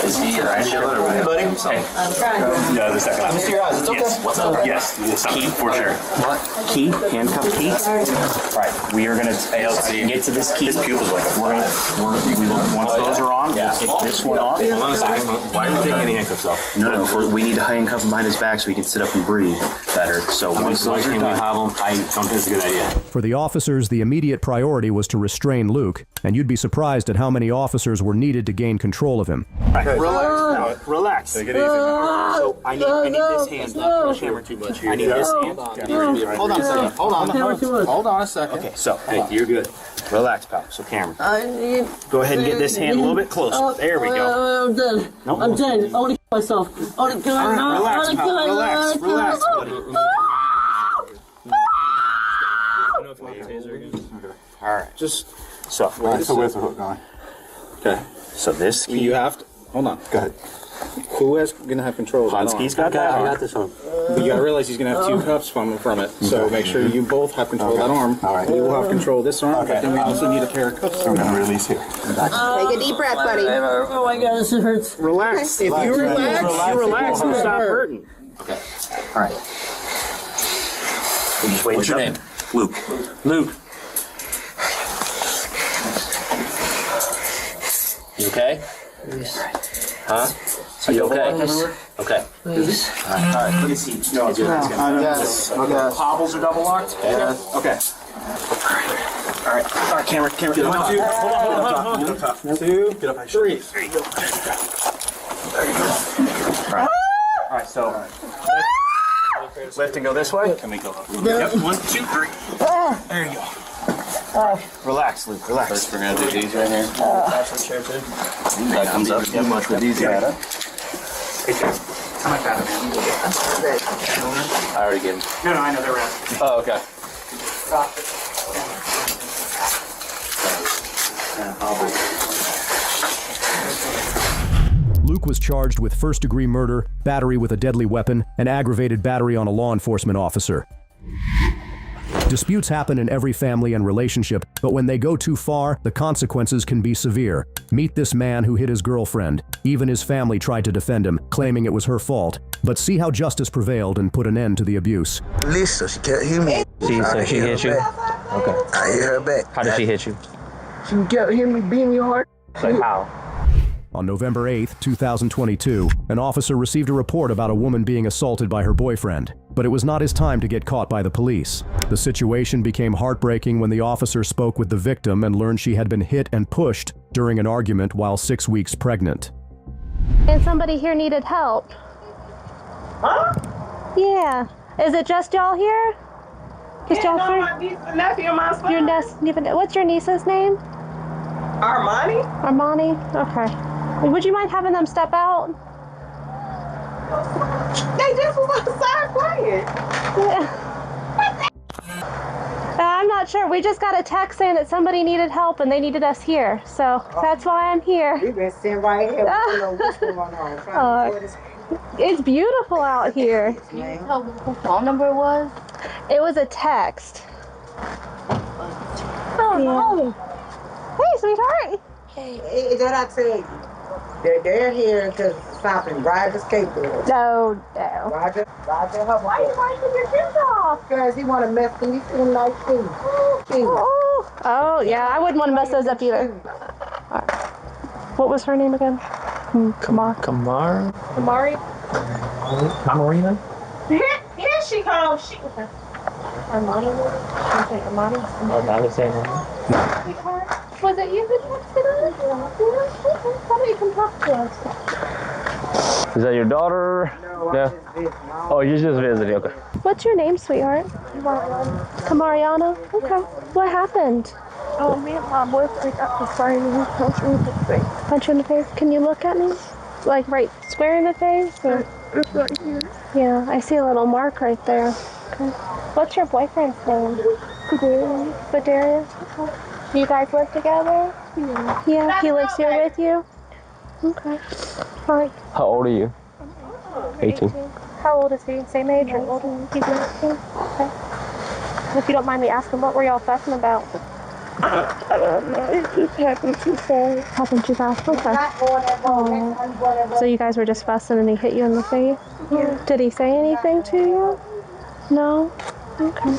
Is he alright? Hey, buddy. Hey. Yeah, the second. Mr. Your eyes, it's okay. Yes. What's up? Yes. Key for sure. What? Key? Handcuff key? Right. We are gonna get to this key. His pupils like once those are on, we'll take this one off. Hold on a second. Why are we taking any handcuffs off? No. We need to handcuff him behind his back so he can sit up and breathe better. So once those are done, I don't think it's a good idea. For the officers, the immediate priority was to restrain Luke, and you'd be surprised at how many officers were needed to gain control of him. Right. Relax. Take it easy. So I need this hand. Not push hammer too much. I need this hand. Hold on a second. Hold on a second. Okay, so hey, you're good. Relax, pal. So Cameron, go ahead and get this hand a little bit closer. There we go. I'm dead. No. I'm dead. I want to kill myself. I want to kill myself. Relax, pal. Relax, buddy. All right. Just so. where's the hook going? Okay. So this key. You have to. Hold on. Go ahead. Who is going to have control of that Hansky's got that. I got this one. But you got to realize he's going to have two cuffs from it. So make sure you both have control of that arm. All right. You will have control of this arm. Okay. But then we also need a pair of cuffs. I'm going to release here. Take a deep breath, buddy. Oh my God, this hurts. Relax. If you relax, it'll stop hurting. Okay. All right. We'll just wait. What's your name? Luke. You okay? Huh? Are you okay? Okay. Please. All right. Let me see. No, it's good. Yes. Hobbles are double locked? Yes. Okay. All right, Cameron. Get up. 1, 2. Hold on. 2. Get up. 3. There you go. There you go. All right. So lift and go this way. Can we go? Yep. 1, 2, 3. There you go. Relax, Luke. Relax. First, we're going to do these right here. That comes up too much with these guys. I already gave him. No, I know they're around. Oh, okay. Luke was charged with first-degree murder, battery with a deadly weapon, and aggravated battery on a law enforcement officer. Disputes happen in every family and relationship, but when they go too far, the consequences can be severe. Meet this man who hit his girlfriend. Even his family tried to defend him, claiming it was her fault. But see how justice prevailed and put an end to the abuse. Lisa, she can't hear me. She hit you? Okay. I hit her back. How did she hit you? She can't hear me being me hard. Like how? On November 8, 2022, an officer received a report about a woman being assaulted by her boyfriend. But it was not his time to get caught by the police. The situation became heartbreaking when the officer spoke with the victim and learned she had been hit and pushed during an argument while 6 weeks pregnant. And somebody here needed help. Huh? Yeah. Is it just y'all here? Just y'all here? My niece and nephew and my son. What's your niece's name? Armani. Armani? Okay. Would you mind having them step out? They just was outside playing. Yeah. not sure. We just got a text saying that somebody needed help and they needed us here. So that's why I'm here. We've been sitting right here. We don't know what's going on. It's beautiful out here. Can you tell what the phone number was? It was a text. Oh, no. Hey, sweetheart. Hey, that I tell you. They're here to stop and ride the skateboard. No. Roger, why you taking your shoes off? Because he want to mess with me in like shoes. Oh, yeah, I wouldn't want to mess those up either. Right. What was her name again? Kamari? Marina? Here she comes. Armani? Was it you who texted us? Why don't you come talk to us? Is that your daughter? No. Oh, you're just visiting. Okay. What's your name, sweetheart? Kamariana? Okay. What happened? Oh, me and my boyfriend got to fight and he punched me in the face. Punch you in the face? Can you look at me? Like right square in the face? Or? It's right here. Yeah, I see a little mark right there. Okay. What's your boyfriend's name? Badarius. Okay. Do you guys live together? Yeah. Yeah, he lives here with you? Okay. All right. How old are you? 18. How old is he? Same age or older? He's 19? Okay. If you don't mind me asking, what were y'all fussing about? I don't know. It just happened too fast. Happened too fast? Okay. Oh. So you guys were just fussing and he hit you in the face? Yeah. Did he say anything to you? No? Okay.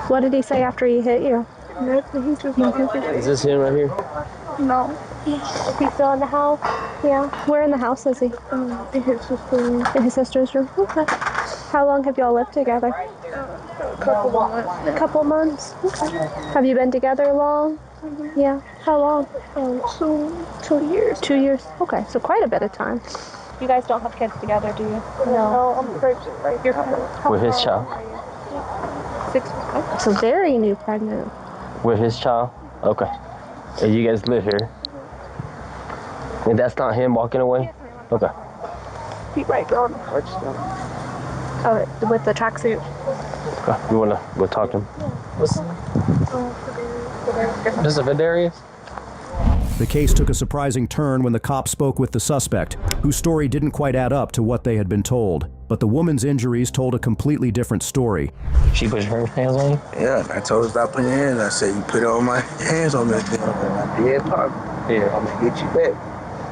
What did he say after he hit you? Nothing. He just went his way. Is this him right here? No. Is he still in the house? Yeah. Where in the house is he? In his sister's room. In his sister's room? Okay. How long have y'all lived together? A couple of months now. Couple months? Okay. Have you been together long? Mm-hmm. Yeah. How long? 2 years. 2 years. Okay, so quite a bit of time. You guys don't have kids together, do you? No, I'm pregnant right You're now. With his child? 6 months. So very new pregnant. With his child? Okay. And you guys live here? And that's not him walking away? Okay. He right there on the porch though. Oh, with the tracksuit. Okay. You want to go talk to him? What's this a Vidarius? The case took a surprising turn when the cops spoke with the suspect, whose story didn't quite add up to what they had been told. But the woman's injuries told a completely different story. She put her hands on you? Yeah, I told her stop putting your hands. I said, you put all my hands on that thing. My dead pocket. Yeah. I'm gonna hit you back.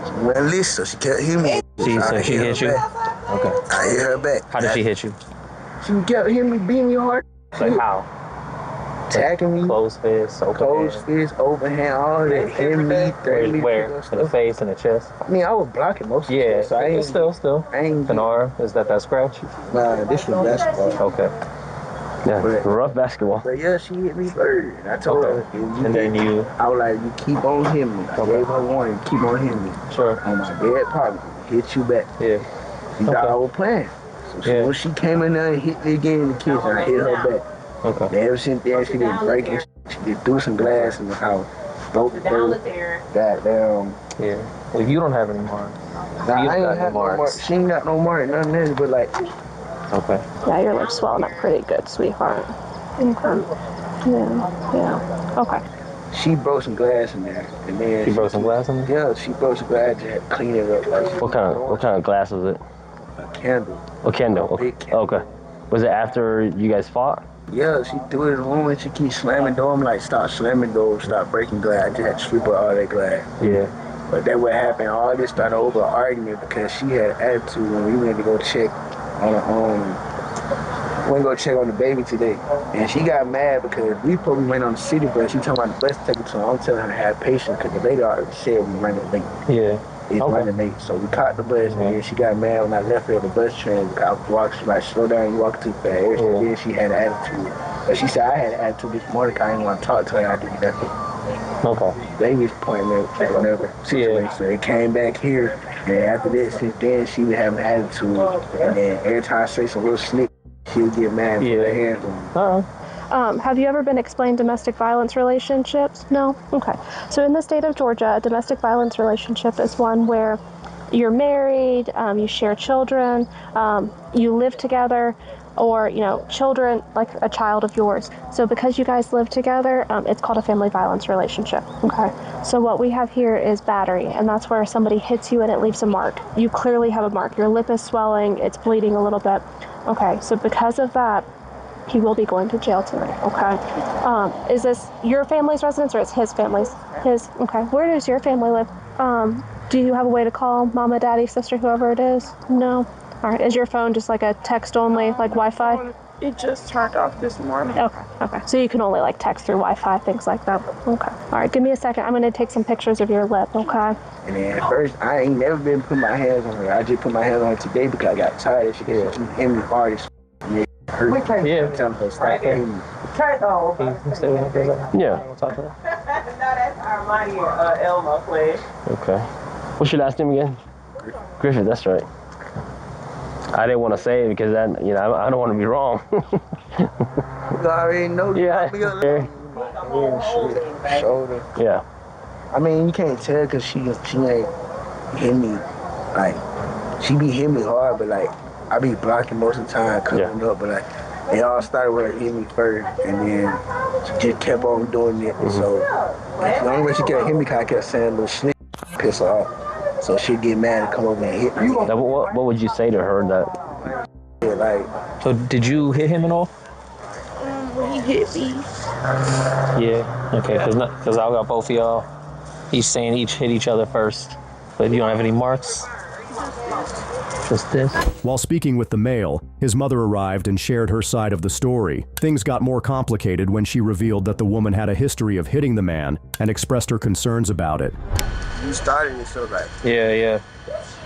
She wouldn't listen, so she kept hitting me. So she hit you? Back. Okay. I hit her back. How did she hit you? She kept hitting me, beating me hard. Like how? Attacking me. Closed fist, open Closed fist, open hand, all that. Hitting me, throwing me. Where? In the face, in the chest? I mean, I was blocking most of it. Yeah, So I ain't, still. I ain't An arm? Is that scratch? Nah, this was basketball. Okay. Yeah, rough basketball. But yeah, she hit me first. And I told her. And then you... I was like, you keep on hitting me. I gave her warning, keep on hitting me. Sure. On my dead pocket, hit you back. Yeah. She thought I was playing. So when she came in there and hit me again in the kitchen, I hit her back. Okay. And ever since then, she been breaking. She did threw some glass in the house. Broke the door. Goddamn. Yeah. Well, you don't have any marks. Nah, I ain't have no marks. She ain't got no mark, nothing else, but like... Okay. Yeah, your lip's swelling up pretty good, sweetheart. Okay. Yeah. Okay. She broke some glass in there. And then She broke some glass in there? Yeah, she broke some glass. Just had to clean it up. What kind of glass was it? A candle. A candle. Okay. Big candle. Okay. Was it after you guys fought? Yeah, she threw it in the room and she keeps slamming door. I'm like, stop slamming doors, stop breaking glass. I just had to sweep up all that glass. Yeah. But that what happened. All this started over an argument because she had attitude when we went to go check on her own. We went to go check on the baby today. And she got mad because we probably went on the city bus. She talking about the bus ticket, so I'm telling her to have patience because the lady already said we running late. Yeah. It's running late. So we caught the bus and then she got mad when I left her at the bus train. I walked, she like, slow down, you walk too fast. Then she had an attitude. But she said I had an attitude this morning because I didn't want to talk to her after we left her. Okay. Baby's appointment, whatever situation. So it came back here, and after this, since then, she would have an attitude. And then every time I say some little snick, she would get mad and put her hands on me. Have you ever been explained domestic violence relationships? No? Okay. So in the state of Georgia, a domestic violence relationship is one where you're married, you share children, you live together, or, you know, children, like a child of yours. So because you guys live together, it's called a family violence relationship, okay? So what we have here is battery, and that's where somebody hits you and it leaves a mark. You clearly have a mark. Your lip is swelling, it's bleeding a little bit. Okay, so because of that, he will be going to jail tonight, okay? Is this your family's residence or it's his family's? His, okay. Where does your family live? Do you have a way to call mama, daddy, sister, whoever it is? No? All right, is your phone just like a text only, like Wi-Fi? It just turned off this morning. Okay. So you can only like text through Wi-Fi, things like that. Okay. All right, give me a second. I'm gonna take some pictures of your lip, okay? And then at first, I ain't never been putting my hands on her. I just put my hands on her today because I got tired. She hit me hard. Yeah. Tell her stop hitting me. Yeah. We'll talk to her. No, that's Armani Elmo playing. Okay. What's your last name again? Griffith, that's right. I didn't want to say it because then, you know, I don't want to be wrong. You already know. Yeah. Shoulder. Yeah. I mean, you can't tell because she ain't hit me. Like, she be hitting me hard, but like, I be blocking most of the time, covering up. But like, it all started with her hitting me first, and then she just kept on doing it. So the only way she kept hitting me, because I kept saying little snitch, piss her off. So she'd get mad and come over and hit me. Now, what would you say to her that? Yeah, like. So did you hit him at all? He hit me. Yeah. Okay. Because I got both of y'all. He's saying each hit each other first, but you don't have any marks. Just this. While speaking with the male, his mother arrived and shared her side of the story. Things got more complicated when she revealed that the woman had a history of hitting the man and expressed her concerns about it. You started it, so like. Yeah.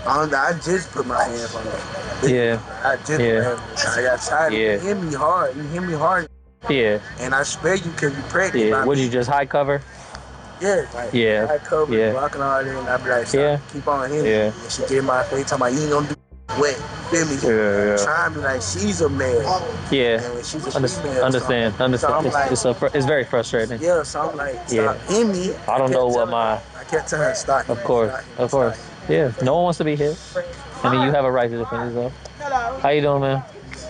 I just put my hands on her. Yeah. I just put my hands on her. I got tired. You hit me hard. You hit me hard. Yeah. And I spare you because you're pregnant. Yeah. Would you just high cover? Yeah. Like, high cover, blocking all that, and I'd be like, stop, keep on hitting me. And she get in my face, talking about, you ain't gonna do wet. You feel me? Yeah. Trying to be like, she's a man. Yeah. And she's a female. Understand. So I'm like, it's very frustrating. Yeah, so I'm like, stop hitting me. I don't know what my... I kept telling her, stop. Of course. Yeah, no one wants to be hit. I mean, you have a right to defend yourself. Hello. How you doing, man?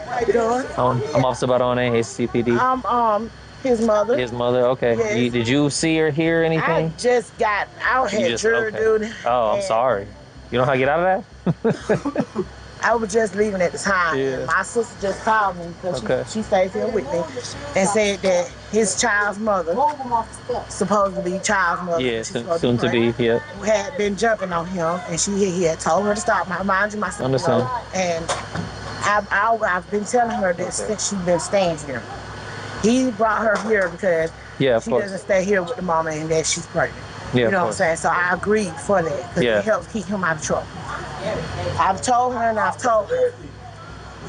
How you doing? I'm Officer Barone, HCPD. I'm his mother. His mother, okay. Yes. Did you see or hear anything? I just got out, had jury duty. Oh, I'm sorry. You know how to get out of that? I was just leaving at the time. Yeah. My sister just called me because she stays here with me and said that his child's mother, supposed to be child's mother, soon to be, had been jumping on him, and he had told her to stop. Mind you, my sister Understand. And I've been telling her that since she's been staying here. He brought her here because she doesn't stay here with the mama and that she's pregnant. Yeah, you know what I'm saying? So I agreed for that because it helps keep him out of trouble. I've told her and I've told her,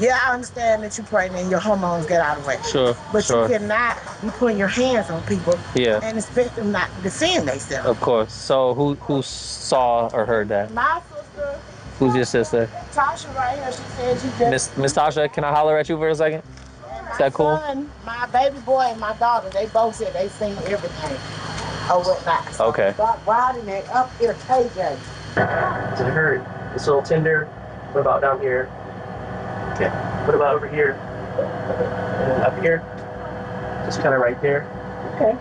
I understand that you're pregnant and your hormones get out of the way. Sure. But you cannot be putting your hands on people and expect them not to defend themselves. Of course. So who saw or heard that? My sister. Who's your sister? Tasha right here. She said she just... Miss Tasha, can I holler at you for a second? Is that cool? Son, my baby boy and my daughter, they both said they seen everything or whatnot. So okay. Stop riding that up here, KJ. Does it hurt? It's a little tender. What about down here? Okay. What about over here? And up here? Just kind of right there. Okay.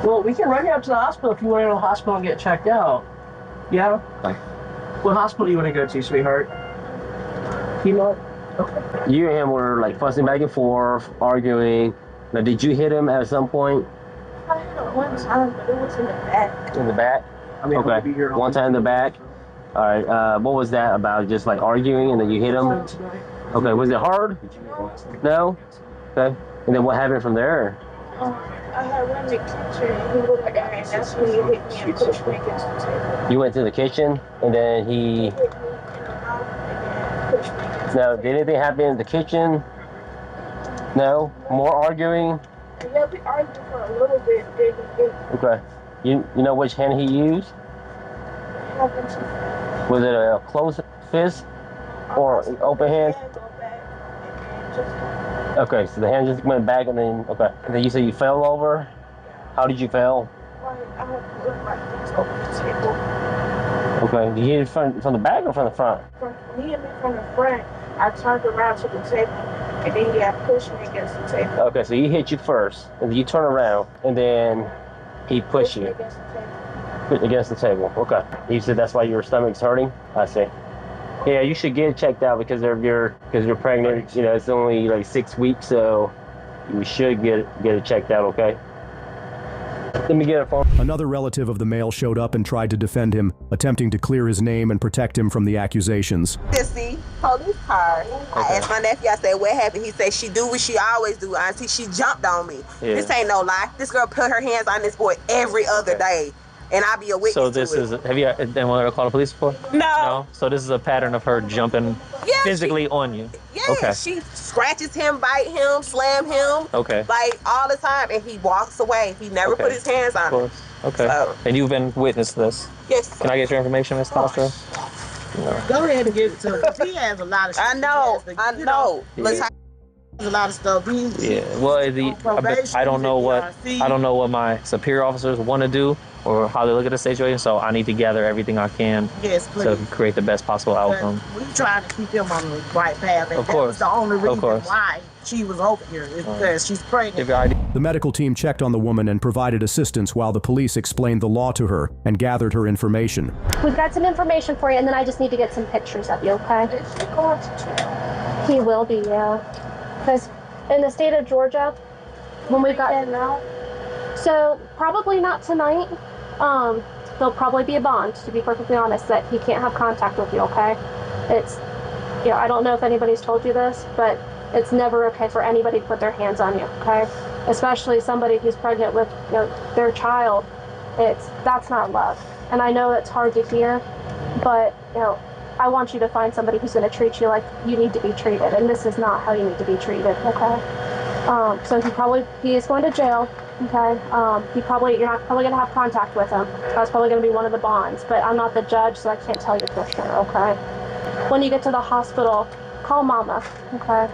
Well, we can run you up to the hospital if you want to go to the hospital and get checked out. Yeah? Okay. What hospital do you want to go to, sweetheart? You know? Okay. You and him were like fussing back and forth, arguing. Now, did you hit him at some point? I hit him one time, but it was in the back. In the back? I mean, okay. One time in the back? All right. What was that about? Just like arguing and then you hit him? Okay. Was it hard? No? Okay. And then what happened from there? I had run the kitchen and he looked at me and that's when he hit me and pushed me against the table. You went to the kitchen and then he... Now, did anything happen in the kitchen? No? More arguing? Yeah, we argued for a little bit. Okay. You know which hand he used? Was it a closed fist or an open hand? Okay, so the hand just went back and then, okay. And then you said you fell over? How did you fall? Okay. Did you hit it from the back or from the front? He hit me from the front. I turned around to the table, and then he got pushed me against the table. Okay, so he hit you first, and then you turn around, and then he pushed you against the table. Okay. You said that's why your stomach's hurting? I see. Yeah, you should get it checked out because you're pregnant. You know, it's only like 6 weeks, so you should get it checked out. Okay. Let me get a phone. Another relative of the male showed up and tried to defend him, attempting to clear his name and protect him from the accusations. See, police car. I asked my nephew, I said, what happened? He said, she do what she always do, auntie. She jumped on me. Yeah. This ain't no lie. This girl put her hands on this boy every other day. And I'll be a witness. So this is, have you ever called the police before? No. So this is a pattern of her jumping physically on you? Yeah, Okay. she scratches him, bite him, slam him. Okay. Like all the time, and he walks away. He never put his hands on her. Okay. So, And you've been witness to this? Yes. Can I get your information, Ms. Costa? No. Go ahead and give it to him. He has a lot of shit. I know. Yeah. There's a lot of stuff. Yeah. Well, I don't know what my superior officers want to do or how they look at the situation, so I need to gather everything I can to create the best possible outcome. We trying to keep him on the right path, and Of course. that was the only reason Of course. why she was over here is because she's pregnant. The medical team checked on the woman and provided assistance while the police explained the law to her and gathered her information. We've got some information for you, and then I just need to get some pictures of you, okay? Is she going to jail? He will be, yeah. Because in the state of Georgia, when we've got... now? So, probably not tonight. There'll probably be a bond, to be perfectly honest, that he can't have contact with you, okay? It's, I don't know if anybody's told you this, but it's never okay for anybody to put their hands on you, okay? Especially somebody who's pregnant with their child. That's not love. And I know it's hard to hear, but, I want you to find somebody who's going to treat you like you need to be treated, and this is not how you need to be treated, okay? So he is going to jail. Okay, you're not probably gonna have contact with him. That's probably gonna be one of the bonds, but I'm not the judge, so I can't tell you for sure, okay? When you get to the hospital, call mama, okay?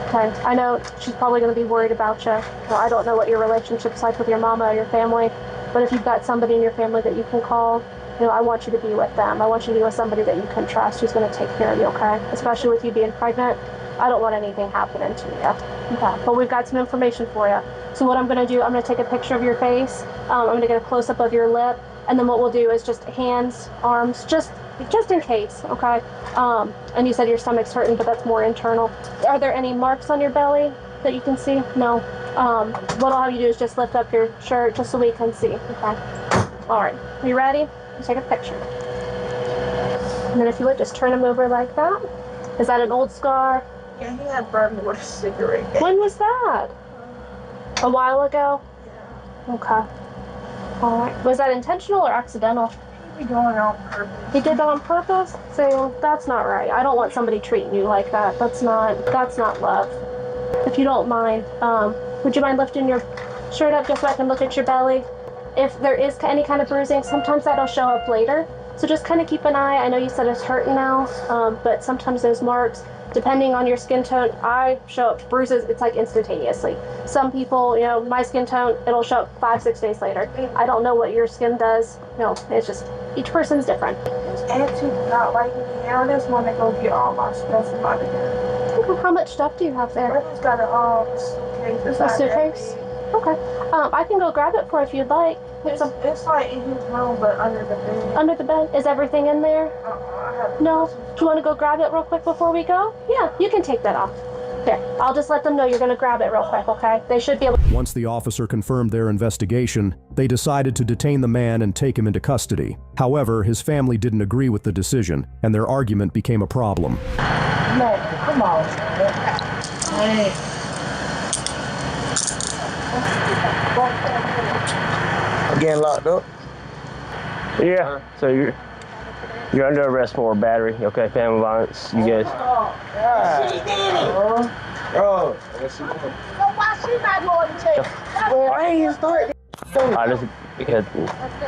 Okay, I know she's probably gonna be worried about you. Well, I don't know what your relationship's like with your mama or your family, but if you've got somebody in your family that you can call, I want you to be with them. I want you to be with somebody that you can trust who's gonna take care of you, okay? Especially with you being pregnant. I don't want anything happening to you. Okay, but we've got some information for you. So what I'm going to do, I'm going to take a picture of your face. I'm going to get a close-up of your lip, and then what we'll do is just hands, arms, just in case, okay? And you said your stomach's hurting, but that's more internal. Are there any marks on your belly that you can see? No. What I'll have you do is just lift up your shirt just so we can see, okay? All right, are you ready? Let's take a picture. And then if you would, just turn them over like that. Is that an old scar? Yeah, he had burned me with a cigarette. When was that? A while ago? Yeah. Okay. All right. Was that intentional or accidental? He doing it on purpose. He did that on purpose? So that's not right. I don't want somebody treating you like that. That's not love. If you don't mind, would you mind lifting your shirt up just so I can look at your belly? If there is any kind of bruising, sometimes that'll show up later. So just kind of keep an eye. I know you said it's hurting now, but sometimes those marks, depending on your skin tone, I show up bruises, it's like instantaneously. Some people, my skin tone, it'll show up 5-6 days later. I don't know what your skin does. It's just, each person's different. His attitude not liking me. I just want to go get all my stuff from out of here. How much stuff do you have there? I just got a suitcase. A suitcase? Okay. I can go grab it for if you'd like. It's like in his room, but under the bed. Under the bed? Is everything in there? No? Do you want to go grab it real quick before we go? Yeah, you can take that off. There, I'll just let them know you're going to grab it real quick, okay? They should be able to... Once the officer confirmed their investigation, they decided to detain the man and take him into custody. However, his family didn't agree with the decision, and their argument became a problem. No, come on. Hey. Getting locked up? Yeah, so you're under arrest for battery, okay, family violence, you guys. She did it. Bro. Why she not going to jail? Well, I ain't start Because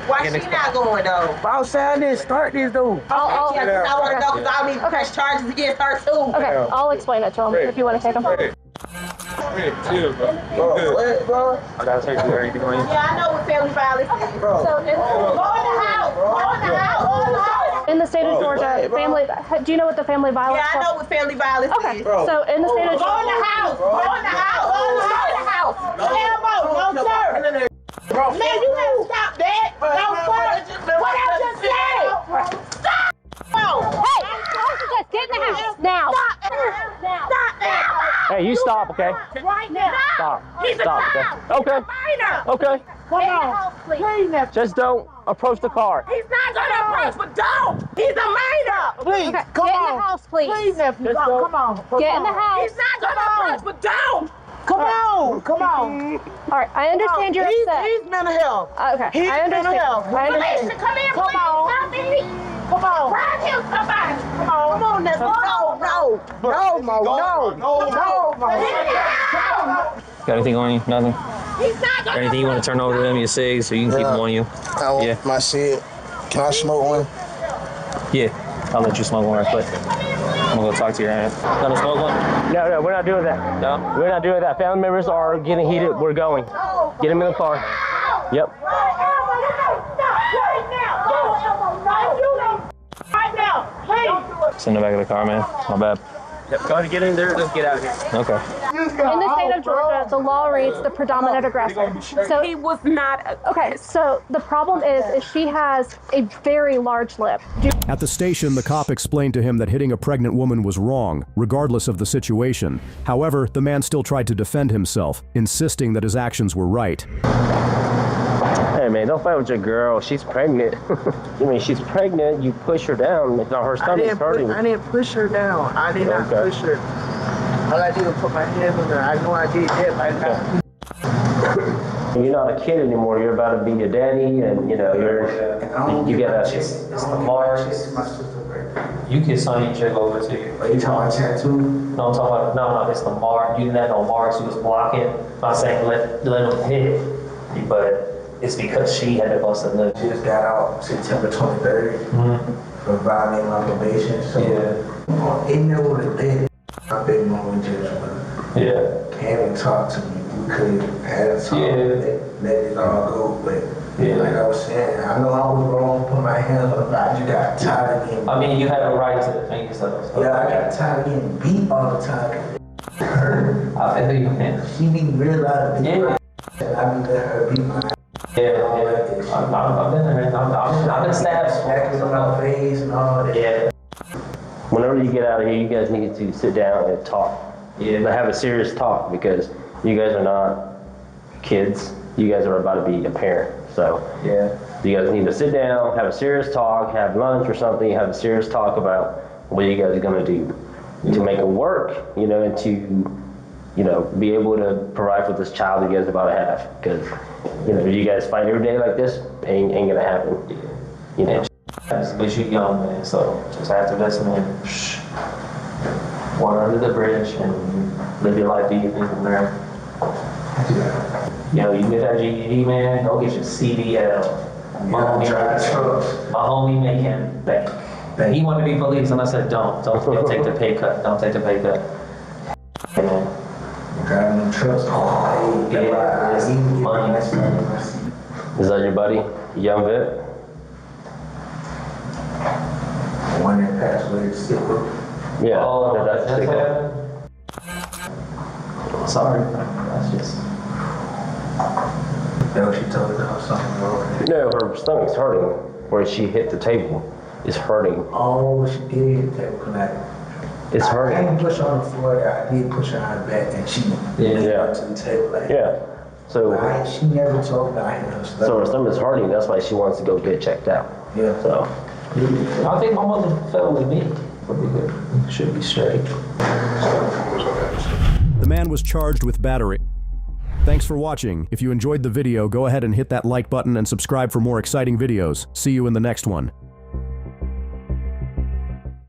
why she not going though? I said I didn't start this though. I want to know because I need to press charges against her too. Okay, I'll explain it to him if you want to take him. Too, bro. What, bro? I gotta take you anything on you. Yeah, I know what family violence is, bro. So Go in the house. Go in the house. Go in the house. in the state of Georgia, family. Do you know what the family violence? Yeah, I know what family violence okay. is. Okay. So in the state of Go in the house. Go in the house. Go in the house. No elbow. No sir. Man, you better stop that. No sir. What I just said. Stop. Hey, officers, get in the house now. Stop. Hey, you stop, okay? Right now. Stop. He's a Stop. child. Okay. Minor. Okay. Come on. Please. Just don't approach the car. He's not gonna approach, but don't. He's a minor. Please. Okay. Come Get on. in the house, please. Please, nephew. Just Come on. Get in the house. He's not gonna approach, but don't. Come on. Come on. All right, I understand you're upset. He's mental health. Okay, He's I understand. mental health. I understand. Felicia, come here, please. Help me. Come on. Grab him, somebody. Come on. Come on, nephew. No. Got anything on you? Nothing? He's not gonna Anything you want to turn over to them, your cigs, so you can keep them on you? I want my shit. Can I smoke one? Yeah, I'll let you smoke one right quick. I'm gonna go talk to your aunt. Gonna smoke one? No, we're not doing that. No? We're not doing that. Family members are getting heated. We're going. Get them in the car. Yep. Right now, please. It's in the back of the car, man. My bad. Yep, go ahead and get in there. Just get out of here. Okay. In the state of Georgia, the law reads the predominant aggressor. So he was not. Okay, so the problem is she has a very large lip. At the station, the cop explained to him that hitting a pregnant woman was wrong, regardless of the situation. However, the man still tried to defend himself, insisting that his actions were right. Hey man, don't fight with your girl. She's pregnant. I mean, she's pregnant. You push her down. Her stomach's hurting. I didn't push her down. I did not push her. All I did was put my hands on her. I know I did that like that. You're not a kid anymore. You're about to be your daddy, and you know you gotta. It's the marks. You can sign your check over to you. Are you talking about tattoo? No, I'm talking about no. It's the mark. You didn't have no marks. You was blocking. I'm not saying let them hit, but it's because she had to bust a lip. She just got out September 23rd for violating my probation. So it never would have been. My baby mama just came and talked to me. We could have had a talk, let it all go. But like I was saying, I know I was wrong, put my hands on her. I just got tired of getting I mean, you had a right to defend yourself. Yeah, I got tired of getting beat all the time. I feel you, man. She be real out of beat. And I be letting her beat my I've been there, man. I've been stabbed. Smacking on my face and all that. Yeah. Whenever you get out of here, you guys need to sit down and talk. Yeah. But have a serious talk because you guys are not kids. You guys are about to be a parent. So you guys need to sit down, have a serious talk, have lunch or something, have a serious talk about what you guys are gonna do to make it work, you know, and to, you know, be able to provide for this child you guys are about to have. Because, you know, if you guys fight every day like this, ain't gonna happen. You know. But you young, man, so just after this, man, water under the bridge and live your life, do your thing from there. You know, you get that GED, man, go get your CDL. My homie make him bank. He wanted to be police, and I said, don't take the pay cut. Don't take the pay cut. Man. Driving them trucks. Money. Is that your buddy, Young Vip? One that passed away is sick. Yeah. Oh, that's sick. Sorry, that's just. No, she told me there was something wrong. No, her stomach's hurting where she hit the table. It's hurting. Oh, she did hit the table connect. It's hurting. I didn't push her on the floor. I did push her on her back, and she went to the table. Like, So she never told me I hit her stomach. So her stomach's hurting. That's why she wants to go get checked out. Yeah. So I think my mother fell with me. Should be straight. The man was charged with battery. Thanks for watching. If you enjoyed the video, go ahead and hit that like button and subscribe for more exciting videos. See you in the next one.